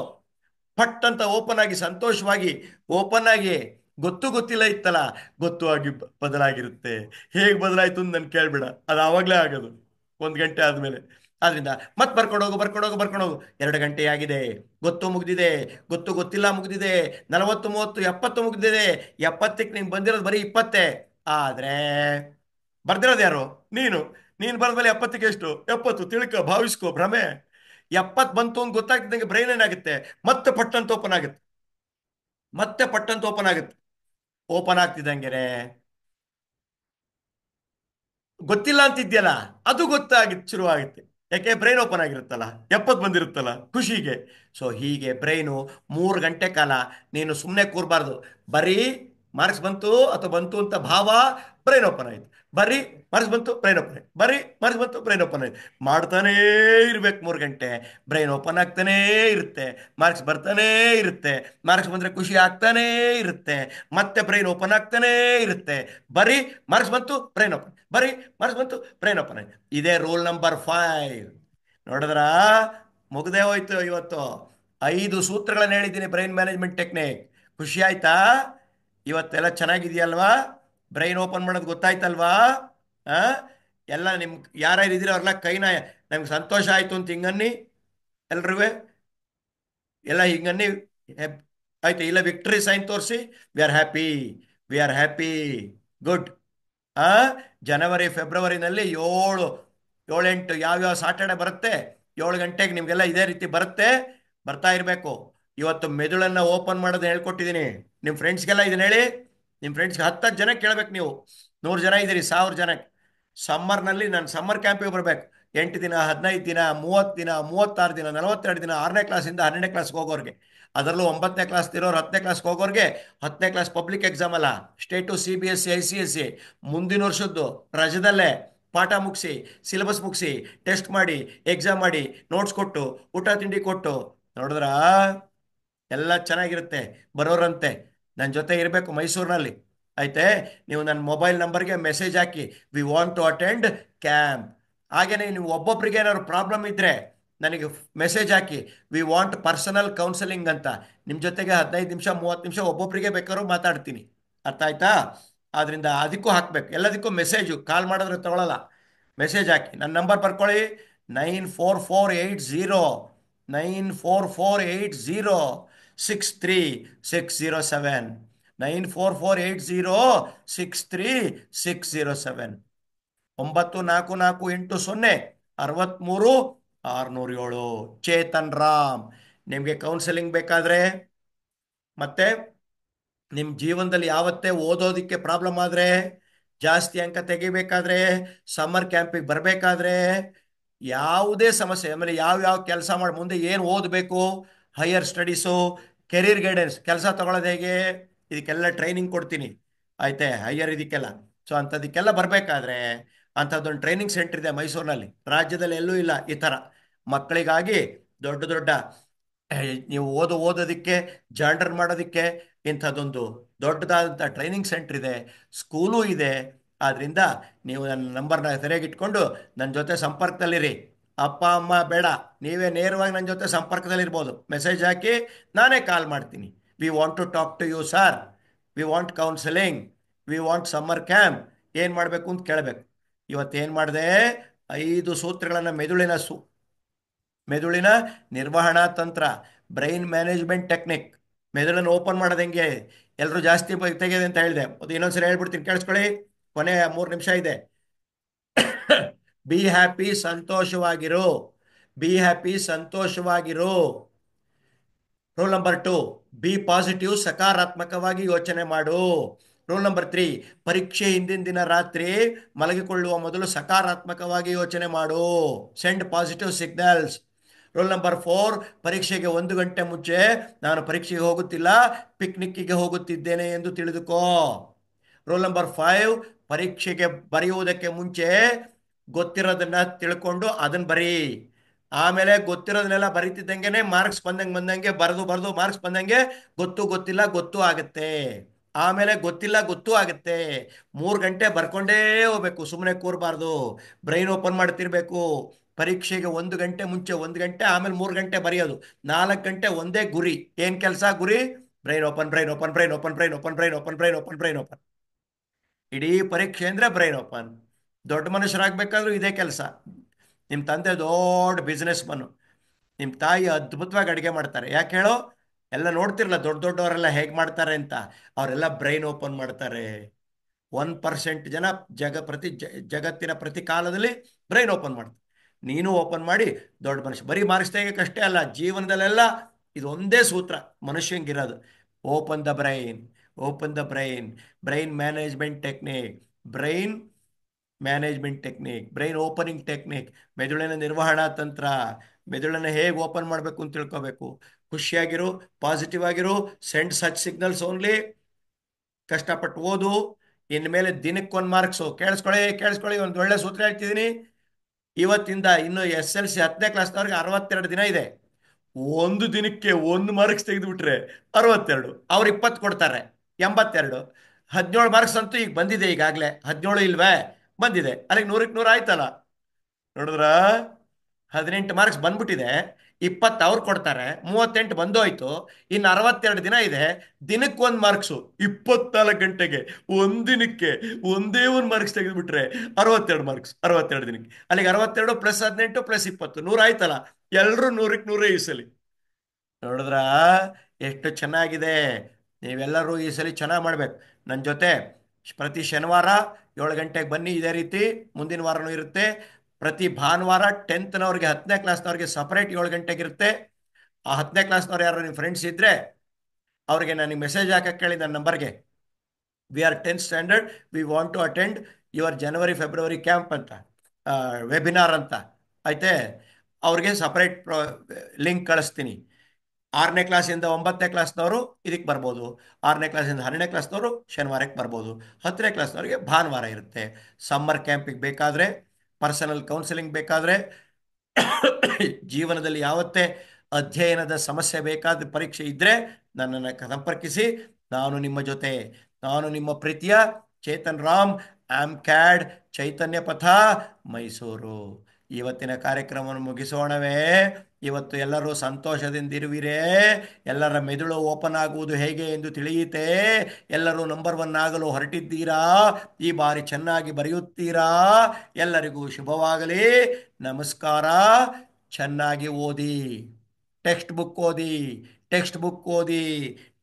ಫಟ್ ಅಂತ ಓಪನ್ ಆಗಿ, ಸಂತೋಷವಾಗಿ ಓಪನ್ ಆಗಿ, ಗೊತ್ತಿಲ್ಲ ಇತ್ತಲ್ಲ, ಗೊತ್ತು ಆಗಿ ಬದಲಾಗಿರುತ್ತೆ. ಹೇಗೆ ಬದಲಾಯಿತು ಅಂತ ನಾನು ಕೇಳ್ಬೇಡ, ಅದು ಆವಾಗಲೇ ಆಗೋದು 1 ಗಂಟೆ ಆದಮೇಲೆ. ಆದ್ರಿಂದ ಮತ್ತೆ ಬರ್ಕೊಂಡೋಗು. 2 ಗಂಟೆ ಆಗಿದೆ, ಗೊತ್ತು ಮುಗ್ದಿದೆ, ಗೊತ್ತಿಲ್ಲ ಮುಗ್ದಿದೆ, 40 30 70 ಮುಗ್ದಿದೆ. 70ಕ್ಕೆ ನಿಂಗೆ ಬಂದಿರೋದು ಬರೀ 20, ಆದರೆ ಬರ್ದಿರೋದು ಯಾರು? ನೀನ್ ಬರೆದ್ಮೇಲೆ 70ಗೆ ಎಷ್ಟು 70 ತಿಳ್ಕೊ ಭಾವಿಸ್ಕೋ ಭ್ರಮೆ 70 ಬಂತು ಅಂತ ಗೊತ್ತಾಗ್ತಿದ್ದಂಗೆ ಬ್ರೈನ್ ಏನಾಗುತ್ತೆ ಮತ್ತೆ ಪಟ್ಟಂತ ಓಪನ್ ಆಗುತ್ತೆ ಮತ್ತೆ ಪಟ್ಟಂತ ಓಪನ್ ಆಗುತ್ತೆ ಓಪನ್ ಆಗ್ತಿದ್ದಂಗೆನೆ ಗೊತ್ತಿಲ್ಲ ಅಂತಿದ್ಯಲ್ಲ ಅದು ಗೊತ್ತಾಗಿತ್ತು ಶುರುವಾಗುತ್ತೆ ಯಾಕೆ ಬ್ರೈನ್ ಓಪನ್ ಆಗಿರುತ್ತಲ್ಲ 70 ಬಂದಿರುತ್ತಲ್ಲ ಖುಷಿಗೆ ಸೊ ಹೀಗೆ ಬ್ರೈನು 3 ಗಂಟೆ ಕಾಲ ನೀನು ಸುಮ್ಮನೆ ಕೂರಬಾರ್ದು ಬರೀ ಮಾರ್ಕ್ಸ್ ಬಂತು ಅಥವಾ ಬಂತು ಅಂತ ಭಾವ ಬ್ರೈನ್ ಓಪನ್ ಆಯ್ತು ಬರೀ ಮಾರ್ಕ್ಸ್ ಬಂತು ಬ್ರೈನ್ ಓಪನ್ ಆಯ್ತು ಬರೀ ಮಾರ್ಕ್ಸ್ ಬಂತು ಬ್ರೈನ್ ಓಪನ್ ಆಯ್ತು ಮಾಡ್ತಾನೇ ಇರ್ಬೇಕು 3 ಗಂಟೆ ಬ್ರೈನ್ ಓಪನ್ ಆಗ್ತಾನೇ ಇರುತ್ತೆ ಮಾರ್ಕ್ಸ್ ಬರ್ತಾನೇ ಇರುತ್ತೆ ಮಾರ್ಕ್ಸ್ ಬಂದ್ರೆ ಖುಷಿ ಆಗ್ತಾನೇ ಇರುತ್ತೆ ಮತ್ತೆ ಬ್ರೈನ್ ಓಪನ್ ಆಗ್ತಾನೇ ಇರುತ್ತೆ ಬರೀ ಮಾರ್ಕ್ಸ್ ಬಂತು ಬ್ರೈನ್ ಓಪನ್ ಬರೀ ಮಾರ್ಕ್ಸ್ ಬಂತು ಬ್ರೈನ್ ಓಪನ್ ಆಯ್ತು ಇದೇ ರೂಲ್ ನಂಬರ್ 5 ನೋಡಿದ್ರ ಮುಗ್ದೇ ಹೋಯ್ತು ಇವತ್ತು 5 ಸೂತ್ರಗಳನ್ನ ಹೇಳಿದ್ದೀನಿ ಬ್ರೈನ್ ಮ್ಯಾನೇಜ್ಮೆಂಟ್ ಟೆಕ್ನಿಕ್ ಖುಷಿ ಆಯ್ತಾ ಇವತ್ತೆಲ್ಲ ಚೆನ್ನಾಗಿದೆಯಲ್ವಾ ಬ್ರೈನ್ ಓಪನ್ ಮಾಡೋದು ಗೊತ್ತಾಯ್ತಲ್ವಾ ಆ ಎಲ್ಲ ನಿಮ್ ಯಾರ್ಯಾರು ಇದ್ದೀರ ಅವ್ರೆಲ್ಲ ಕೈನ ನಮ್ಗೆ ಸಂತೋಷ ಆಯ್ತು ಅಂತ ಹಿಂಗನ್ನಿ ಎಲ್ರೂ ಎಲ್ಲ ಹಿಂಗನ್ನಿ ಆಯ್ತು ಇಲ್ಲ ವಿಕ್ಟರಿ ಸೈನ್ ತೋರಿಸಿ we are happy we are happy good ಆ ಜನವರಿ ಫೆಬ್ರವರಿನಲ್ಲಿ 7 8 ಯಾವ್ಯಾವ ಸಾಟರ್ಡೆ ಬರುತ್ತೆ 7 ಗಂಟೆಗೆ ನಿಮ್ಗೆಲ್ಲ ಇದೇ ರೀತಿ ಬರುತ್ತೆ ಬರ್ತಾ ಇರಬೇಕು ಇವತ್ತು ಮೆದುಳನ್ನ ಓಪನ್ ಮಾಡೋದು ಹೇಳ್ಕೊಟ್ಟಿದ್ದೀನಿ ನಿಮ್ಮ ಫ್ರೆಂಡ್ಸ್ಗೆಲ್ಲ ಇದನ್ನ ಹೇಳಿ ನಿಮ್ಮ ಫ್ರೆಂಡ್ಸ್ಗೆ 10 ಜನ ಕೇಳ್ಬೇಕು ನೀವು 100 ಜನ ಇದ್ದೀರಿ 1000 ಜನಕ್ಕೆ ಸಮ್ಮರ್ನಲ್ಲಿ ನಾನು ಸಮ್ಮರ್ ಕ್ಯಾಂಪಿಗೆ ಬರಬೇಕು 8 ದಿನ 15 ದಿನ 30 ದಿನ 36 ದಿನ 42 ದಿನ 6ನೇ ಕ್ಲಾಸಿಂದ 12ನೇ ಕ್ಲಾಸ್ಗೆ ಹೋಗೋರಿಗೆ ಅದರಲ್ಲೂ 9ನೇ ಕ್ಲಾಸ್ ಇರೋರು 10ನೇ ಕ್ಲಾಸ್ಗೆ ಹೋಗೋರಿಗೆ 10ನೇ ಕ್ಲಾಸ್ ಪಬ್ಲಿಕ್ ಎಕ್ಸಾಮ್ ಅಲ್ಲ ಸ್ಟೇಟು CBSE ICSE ಮುಂದಿನ ವರ್ಷದ್ದು ರಜದಲ್ಲೇ ಪಾಠ ಮುಗಿಸಿ ಸಿಲೆಬಸ್ ಮುಗಿಸಿ ಟೆಸ್ಟ್ ಮಾಡಿ ಎಕ್ಸಾಮ್ ಮಾಡಿ ನೋಟ್ಸ್ ಕೊಟ್ಟು ಊಟ ತಿಂಡಿ ಕೊಟ್ಟು ನೋಡಿದ್ರ ಎಲ್ಲ ಚೆನ್ನಾಗಿರುತ್ತೆ ಬರೋರಂತೆ ನನ್ನ ಜೊತೆ ಇರಬೇಕು ಮೈಸೂರಿನಲ್ಲಿ ಆಯ್ತೆ ನೀವು ನನ್ನ ಮೊಬೈಲ್ ನಂಬರ್ಗೆ ಮೆಸೇಜ್ ಹಾಕಿ we want to attend camp ಹಾಗೇನೆ ನೀವು ಒಬ್ಬೊಬ್ರಿಗೆ ಏನಾದ್ರು ಪ್ರಾಬ್ಲಮ್ ಇದ್ದರೆ ನನಗೆ ಮೆಸೇಜ್ ಹಾಕಿ ವಿ ವಾಂಟ್ ಪರ್ಸನಲ್ ಕೌನ್ಸಲಿಂಗ್ ಅಂತ ನಿಮ್ಮ ಜೊತೆಗೆ 15 ನಿಮಿಷ 30 ನಿಮಿಷ ಒಬ್ಬೊಬ್ಬರಿಗೆ ಬೇಕಾದ್ರೂ ಮಾತಾಡ್ತೀನಿ ಅರ್ಥ ಆಯ್ತಾ ಆದ್ರಿಂದ ಅದಕ್ಕೂ ಹಾಕ್ಬೇಕು ಎಲ್ಲದಕ್ಕೂ ಮೆಸೇಜು ಕಾಲ್ ಮಾಡಿದ್ರೆ ತಗೊಳ್ಳಲ್ಲ ಮೆಸೇಜ್ ಹಾಕಿ ನನ್ನ ನಂಬರ್ ಬರ್ಕೊಳ್ಳಿ 944806363607 9448063607 9448063607 ಚೇತನ್ ರಾಮ್ ನಿಮಗೆ ಕೌನ್ಸಿಲಿಂಗ್ ಬೇಕಾದ್ರೆ ಮತ್ತೆ ನಿಮ್ಮ ಜೀವನದಲ್ಲಿ ಯಾವತ್ತೇ ಓದೋದಕ್ಕೆ ಪ್ರಾಬ್ಲಮ್ ಆದರೆ ಜಾಸ್ತಿ ಅಂಕ ತೆಗಿಬೇಕಾದ್ರೆ ಸಮ್ಮರ್ ಕ್ಯಾಂಪಿಗೆ ಬರಬೇಕಾದ್ರೆ ಯಾವುದೇ ಸಮಸ್ಯೆ ಆಮೇಲೆ ಯಾವ ಕೆಲಸ ಮಾಡಿ ಮುಂದೆ ಏನು ಓದಬೇಕು ಹೈಯರ್ ಸ್ಟಡೀಸು ಕೆರಿಯರ್ ಗೈಡೆನ್ಸ್ ಕೆಲಸ ತಗೊಳ್ಳೋದು ಹೇಗೆ ಇದಕ್ಕೆಲ್ಲ ಟ್ರೈನಿಂಗ್ ಕೊಡ್ತೀನಿ ಆಯ್ತೆ ಹೈಯರ್ ಇದಕ್ಕೆಲ್ಲ ಸೊ ಅಂಥದಕ್ಕೆಲ್ಲ ಬರಬೇಕಾದ್ರೆ ಅಂಥದ್ದೊಂದು ಟ್ರೈನಿಂಗ್ ಸೆಂಟರ್ ಇದೆ ಮೈಸೂರಿನಲ್ಲಿ ರಾಜ್ಯದಲ್ಲಿ ಎಲ್ಲೂ ಇಲ್ಲ ಈ ಥರ ಮಕ್ಕಳಿಗಾಗಿ ದೊಡ್ಡ ದೊಡ್ಡ ನೀವು ಓದೋದಕ್ಕೆ ಜಾಂಡರ್ ಮಾಡೋದಕ್ಕೆ ಇಂಥದ್ದೊಂದು ದೊಡ್ಡದಾದಂಥ ಟ್ರೈನಿಂಗ್ ಸೆಂಟರ್ ಇದೆ ಸ್ಕೂಲು ಇದೆ ಆದ್ದರಿಂದ ನೀವು ನನ್ನ ನಂಬರ್ನ ಸರಿಯಾಗಿಟ್ಕೊಂಡು ನನ್ನ ಜೊತೆ ಸಂಪರ್ಕದಲ್ಲಿರಿ ಅಪ್ಪ ಅಮ್ಮ ಬೇಡ ನೀವೇ ನೇರವಾಗಿ ನನ್ನ ಜೊತೆ ಸಂಪರ್ಕದಲ್ಲಿರ್ಬೋದು ಮೆಸೇಜ್ ಹಾಕಿ ನಾನೇ ಕಾಲ್ ಮಾಡ್ತೀನಿ we want to talk to you sir we want counselling we want summer camp ಏನು ಮಾಡಬೇಕು ಅಂತ ಕೇಳಬೇಕು ಇವತ್ತೇನು ಮಾಡಿದೆ 5 ಸೂತ್ರಗಳನ್ನು ಮೆದುಳಿನ ನಿರ್ವಹಣಾ ತಂತ್ರ ಬ್ರೈನ್ ಮ್ಯಾನೇಜ್ಮೆಂಟ್ ಟೆಕ್ನಿಕ್ ಮೆದುಳನ್ನು ಓಪನ್ ಮಾಡೋದು ಹೆಂಗೆ ಎಲ್ಲರೂ ಜಾಸ್ತಿ ತೆಗೆದೆ ಅಂತ ಹೇಳಿದೆ ಅದು ಇನ್ನೊಂದ್ಸರಿ ಹೇಳ್ಬಿಡ್ತೀನಿ ಕೇಳಿಸ್ಕೊಳ್ಳಿ ಕೊನೆ 3 ನಿಮಿಷ ಇದೆ ಬಿ ಹ್ಯಾಪಿ ಸಂತೋಷವಾಗಿರು ಬಿ ಹ್ಯಾಪಿ ಸಂತೋಷವಾಗಿರು ರೂಲ್ ನಂಬರ್ 2 ಬಿ ಪಾಸಿಟಿವ್ ಸಕಾರಾತ್ಮಕವಾಗಿ ಯೋಚನೆ ಮಾಡು ರೂಲ್ ನಂಬರ್ 3 ಪರೀಕ್ಷೆ ಹಿಂದಿನ ದಿನ ರಾತ್ರಿ ಮಲಗಿಕೊಳ್ಳುವ ಮೊದಲು ಸಕಾರಾತ್ಮಕವಾಗಿ ಯೋಚನೆ ಮಾಡು send positive signals rule number 4 ಪರೀಕ್ಷೆಗೆ 1 ಗಂಟೆ ಮುಂಚೆ ನಾನು ಪರೀಕ್ಷೆಗೆ ಹೋಗುತ್ತಿಲ್ಲ ಪಿಕ್ನಿಕ್ಕಿಗೆ ಹೋಗುತ್ತಿದ್ದೇನೆ ಎಂದು ತಿಳಿದುಕೋ ರೂಲ್ ನಂಬರ್ 5 ಪರೀಕ್ಷೆಗೆ ಬರೆಯುವುದಕ್ಕೆ ಮುಂಚೆ ಗೊತ್ತಿರೋದನ್ನ ತಿಳ್ಕೊಂಡು ಅದನ್ನ ಬರೀ ಆಮೇಲೆ ಗೊತ್ತಿರೋದನ್ನೆಲ್ಲ ಬರೀತಿದ್ದಂಗೆನೆ ಮಾರ್ಕ್ಸ್ ಬಂದಂಗೆ ಬರೆದು ಮಾರ್ಕ್ಸ್ ಬಂದಂಗೆ ಗೊತ್ತಿಲ್ಲ ಗೊತ್ತು ಆಗುತ್ತೆ ಆಮೇಲೆ ಗೊತ್ತಿಲ್ಲ ಗೊತ್ತೂ ಆಗುತ್ತೆ 3 ಗಂಟೆ ಬರ್ಕೊಂಡೇ ಹೋಗ್ಬೇಕು ಸುಮ್ಮನೆ ಕೂರಬಾರ್ದು ಬ್ರೈನ್ ಓಪನ್ ಮಾಡ್ತಿರ್ಬೇಕು ಪರೀಕ್ಷೆಗೆ 1 ಗಂಟೆ ಮುಂಚೆ 1 ಗಂಟೆ ಆಮೇಲೆ 3 ಗಂಟೆ ಬರೆಯೋದು 4 ಗಂಟೆ ಒಂದೇ ಗುರಿ ಏನ್ ಕೆಲಸ ಗುರಿ brain open brain open brain open brain open brain open brain open brain open ಇಡೀ ಪರೀಕ್ಷೆ ಅಂದ್ರೆ ಬ್ರೈನ್ ಓಪನ್ ದೊಡ್ಡ ಮನುಷ್ಯರಾಗಬೇಕಾದ್ರೂ ಇದೇ ಕೆಲಸ ನಿಮ್ಮ ತಂದೆ ದೊಡ್ಡ ಬಿಸ್ನೆಸ್ ಮನ್ ನಿಮ್ಮ ತಾಯಿ ಅದ್ಭುತವಾಗಿ ಅಡುಗೆ ಮಾಡ್ತಾರೆ ಯಾಕೆ ಹೇಳೋ ಎಲ್ಲ ನೋಡ್ತಿರಲ್ಲ ದೊಡ್ಡವರೆಲ್ಲ ಹೇಗೆ ಮಾಡ್ತಾರೆ ಅಂತ ಅವರೆಲ್ಲ ಬ್ರೈನ್ ಓಪನ್ ಮಾಡ್ತಾರೆ 1% ಜನ ಜಗತ್ತಿನ ಪ್ರತಿ ಕಾಲದಲ್ಲಿ ಬ್ರೈನ್ ಓಪನ್ ಮಾಡ್ತಾರೆ. ನೀನು ಓಪನ್ ಮಾಡಿ ದೊಡ್ಡ ಮನುಷ್ಯ. ಬರೀ ಮಾರ್ಕ್ಸ್ ತೆಗಿಯೋಕ್ಕಷ್ಟೇ ಅಲ್ಲ, ಜೀವನದಲ್ಲೆಲ್ಲ ಇದು ಒಂದೇ ಸೂತ್ರ ಮನುಷ್ಯಂಗಿರೋದು. Open the brain, open the brain, brain management technique, brain management technique, brain opening technique, ಮೆದುಳಿನ ನಿರ್ವಹಣಾ ತಂತ್ರ, ಮೆದುಳನ್ನು ಹೇಗೆ ಓಪನ್ ಮಾಡಬೇಕು ಅಂತ ತಿಳ್ಕೋಬೇಕು. ಖುಷಿಯಾಗಿರು, ಪಾಸಿಟಿವ್ ಆಗಿರು, ಸೆಂಡ್ ಸಚ್ ಸಿಗ್ನಲ್ಸ್ ಓನ್ಲಿ. ಕಷ್ಟಪಟ್ಟು ಓದು. ಇನ್ಮೇಲೆ ದಿನಕ್ಕೊಂದು ಮಾರ್ಕ್ಸು. ಕೇಳಿಸ್ಕೊಳ್ಳಿ, ಒಂದು ಒಳ್ಳೆ ಸೂತ್ರ ಹೇಳ್ತಿದ್ದೀನಿ. ಇವತ್ತಿಂದ ಇನ್ನು SLC 10ನೇ ಕ್ಲಾಸ್ನವ್ರಿಗೆ 62 ದಿನ ಇದೆ. ಒಂದು ದಿನಕ್ಕೆ 1 ಮಾರ್ಕ್ಸ್ ತೆಗೆದುಬಿಟ್ರೆ 62, ಅವ್ರು 20 ಕೊಡ್ತಾರೆ, 82. 17 ಮಾರ್ಕ್ಸ್ ಅಂತೂ ಈಗ ಬಂದಿದೆ. ಈಗಾಗಲೇ 17 ಇಲ್ವೇ ಬಂದಿದೆ, ಅಲ್ಲಿಗೆ 100ಕ್ಕೆ 100 ಆಯ್ತಲ್ಲ. ನೋಡಿದ್ರ 18 ಮಾರ್ಕ್ಸ್ ಬಂದ್ಬಿಟ್ಟಿದೆ, 20 ಅವ್ರು ಕೊಡ್ತಾರೆ, 38 ಬಂದೋಯ್ತು. ಇನ್ನು 62 ದಿನ ಇದೆ. ದಿನಕ್ಕೊಂದು ಮಾರ್ಕ್ಸು, 24 ಗಂಟೆಗೆ, ಒಂದಿನಕ್ಕೆ ಒಂದೇ ಒಂದು ಮಾರ್ಕ್ಸ್ ತೆಗೆದುಬಿಟ್ರೆ 62 ಮಾರ್ಕ್ಸ್. 62 ದಿನಕ್ಕೆ ಅಲ್ಲಿಗೆ 62 + 18 + 20 100 ಆಯ್ತಲ್ಲ. ಎಲ್ಲರೂ 100ಕ್ಕೆ 100 ಈ ಸಲ. ನೋಡಿದ್ರ ಎಷ್ಟು ಚೆನ್ನಾಗಿದೆ. ನೀವೆಲ್ಲರೂ ಈ ಸಲ ಚೆನ್ನಾಗಿ ಮಾಡ್ಬೇಕು. ನನ್ನ ಜೊತೆ ಪ್ರತಿ ಶನಿವಾರ 7 ಗಂಟೆಗೆ ಬನ್ನಿ. ಇದೇ ರೀತಿ ಮುಂದಿನ ವಾರನೂ ಇರುತ್ತೆ. ಪ್ರತಿ ಭಾನುವಾರ 10th ನವ್ರಿಗೆ 10ನೇ ಕ್ಲಾಸ್ನವ್ರಿಗೆ ಸಪರೇಟ್ 7 ಗಂಟೆಗೆ ಇರುತ್ತೆ. ಆ 10ನೇ ಕ್ಲಾಸ್ನವ್ರು ಯಾರು ನಿಮ್ಮ ಫ್ರೆಂಡ್ಸ್ ಇದ್ದರೆ ಅವ್ರಿಗೆ ನನಗೆ ಮೆಸೇಜ್ ಹಾಕಕ್ಕೆ ಕೇಳಿ ನನ್ನ ನಂಬರ್ಗೆ. We are 10th standard, we want to attend your January February camp ಅಂತ, ವೆಬಿನಾರ್ ಅಂತ ಐತೆ. ಅವ್ರಿಗೆ ಸಪರೇಟ್ ಲಿಂಕ್ ಕಳಿಸ್ತೀನಿ. 6ನೇ ಕ್ಲಾಸಿಂದ 9ನೇ ಕ್ಲಾಸ್ನವರು ಇದಕ್ಕೆ ಬರ್ಬೋದು. 6ನೇ ಕ್ಲಾಸಿಂದ 12ನೇ ಕ್ಲಾಸ್ನವರು ಶನಿವಾರಕ್ಕೆ ಬರ್ಬೋದು. 10ನೇ ಕ್ಲಾಸ್ನವ್ರಿಗೆ ಭಾನುವಾರ ಇರುತ್ತೆ. ಸಮ್ಮರ್ ಕ್ಯಾಂಪಿಗೆ ಬೇಕಾದರೆ, ಪರ್ಸನಲ್ ಕೌನ್ಸಿಲಿಂಗ್ ಬೇಕಾದರೆ, ಜೀವನದಲ್ಲಿ ಯಾವತ್ತೇ ಅಧ್ಯಯನದ ಸಮಸ್ಯೆ ಬೇಕಾದ ಪರೀಕ್ಷೆ ಇದ್ದರೆ ನನ್ನನ್ನು ಸಂಪರ್ಕಿಸಿ. ನಾನು ನಿಮ್ಮ ಜೊತೆ. ನಾನು ನಿಮ್ಮ ಪ್ರೀತಿಯ ಚೇತನ್ ರಾಮ್, AMCAD ಚೈತನ್ಯ ಪಥ, ಮೈಸೂರು. ಇವತ್ತಿನ ಕಾರ್ಯಕ್ರಮವನ್ನು ಮುಗಿಸೋಣವೇ? ಇವತ್ತು ಎಲ್ಲರೂ ಸಂತೋಷದಿಂದಿರುವಿರೇ? ಎಲ್ಲರ ಮೆದುಳು ಓಪನ್ ಆಗುವುದು ಹೇಗೆ ಎಂದು ತಿಳಿಯುತ್ತೆ? ಎಲ್ಲರೂ ನಂಬರ್ 1 ಆಗಲು ಹೊರಟಿದ್ದೀರಾ? ಈ ಬಾರಿ ಚೆನ್ನಾಗಿ ಬರೆಯುತ್ತೀರಾ? ಎಲ್ಲರಿಗೂ ಶುಭವಾಗಲಿ. ನಮಸ್ಕಾರ. ಚೆನ್ನಾಗಿ ಓದಿ, ಟೆಕ್ಸ್ಟ್ ಬುಕ್ ಓದಿ, ಟೆಕ್ಸ್ಟ್ ಬುಕ್ ಓದಿ,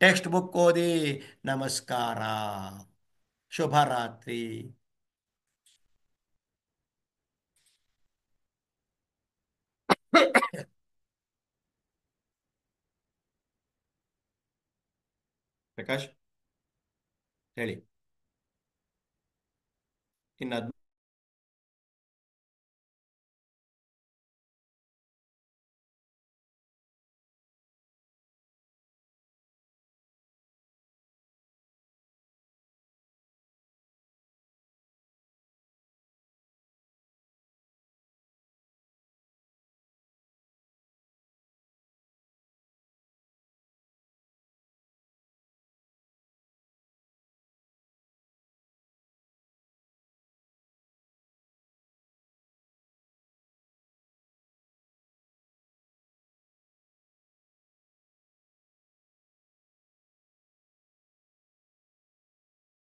ಟೆಕ್ಸ್ಟ್ ಬುಕ್ ಓದಿ. ನಮಸ್ಕಾರ. ಶುಭರಾತ್ರಿ. ಪ್ರಕಾಶ್ ಹೇಳಿ. ಇನ್ನು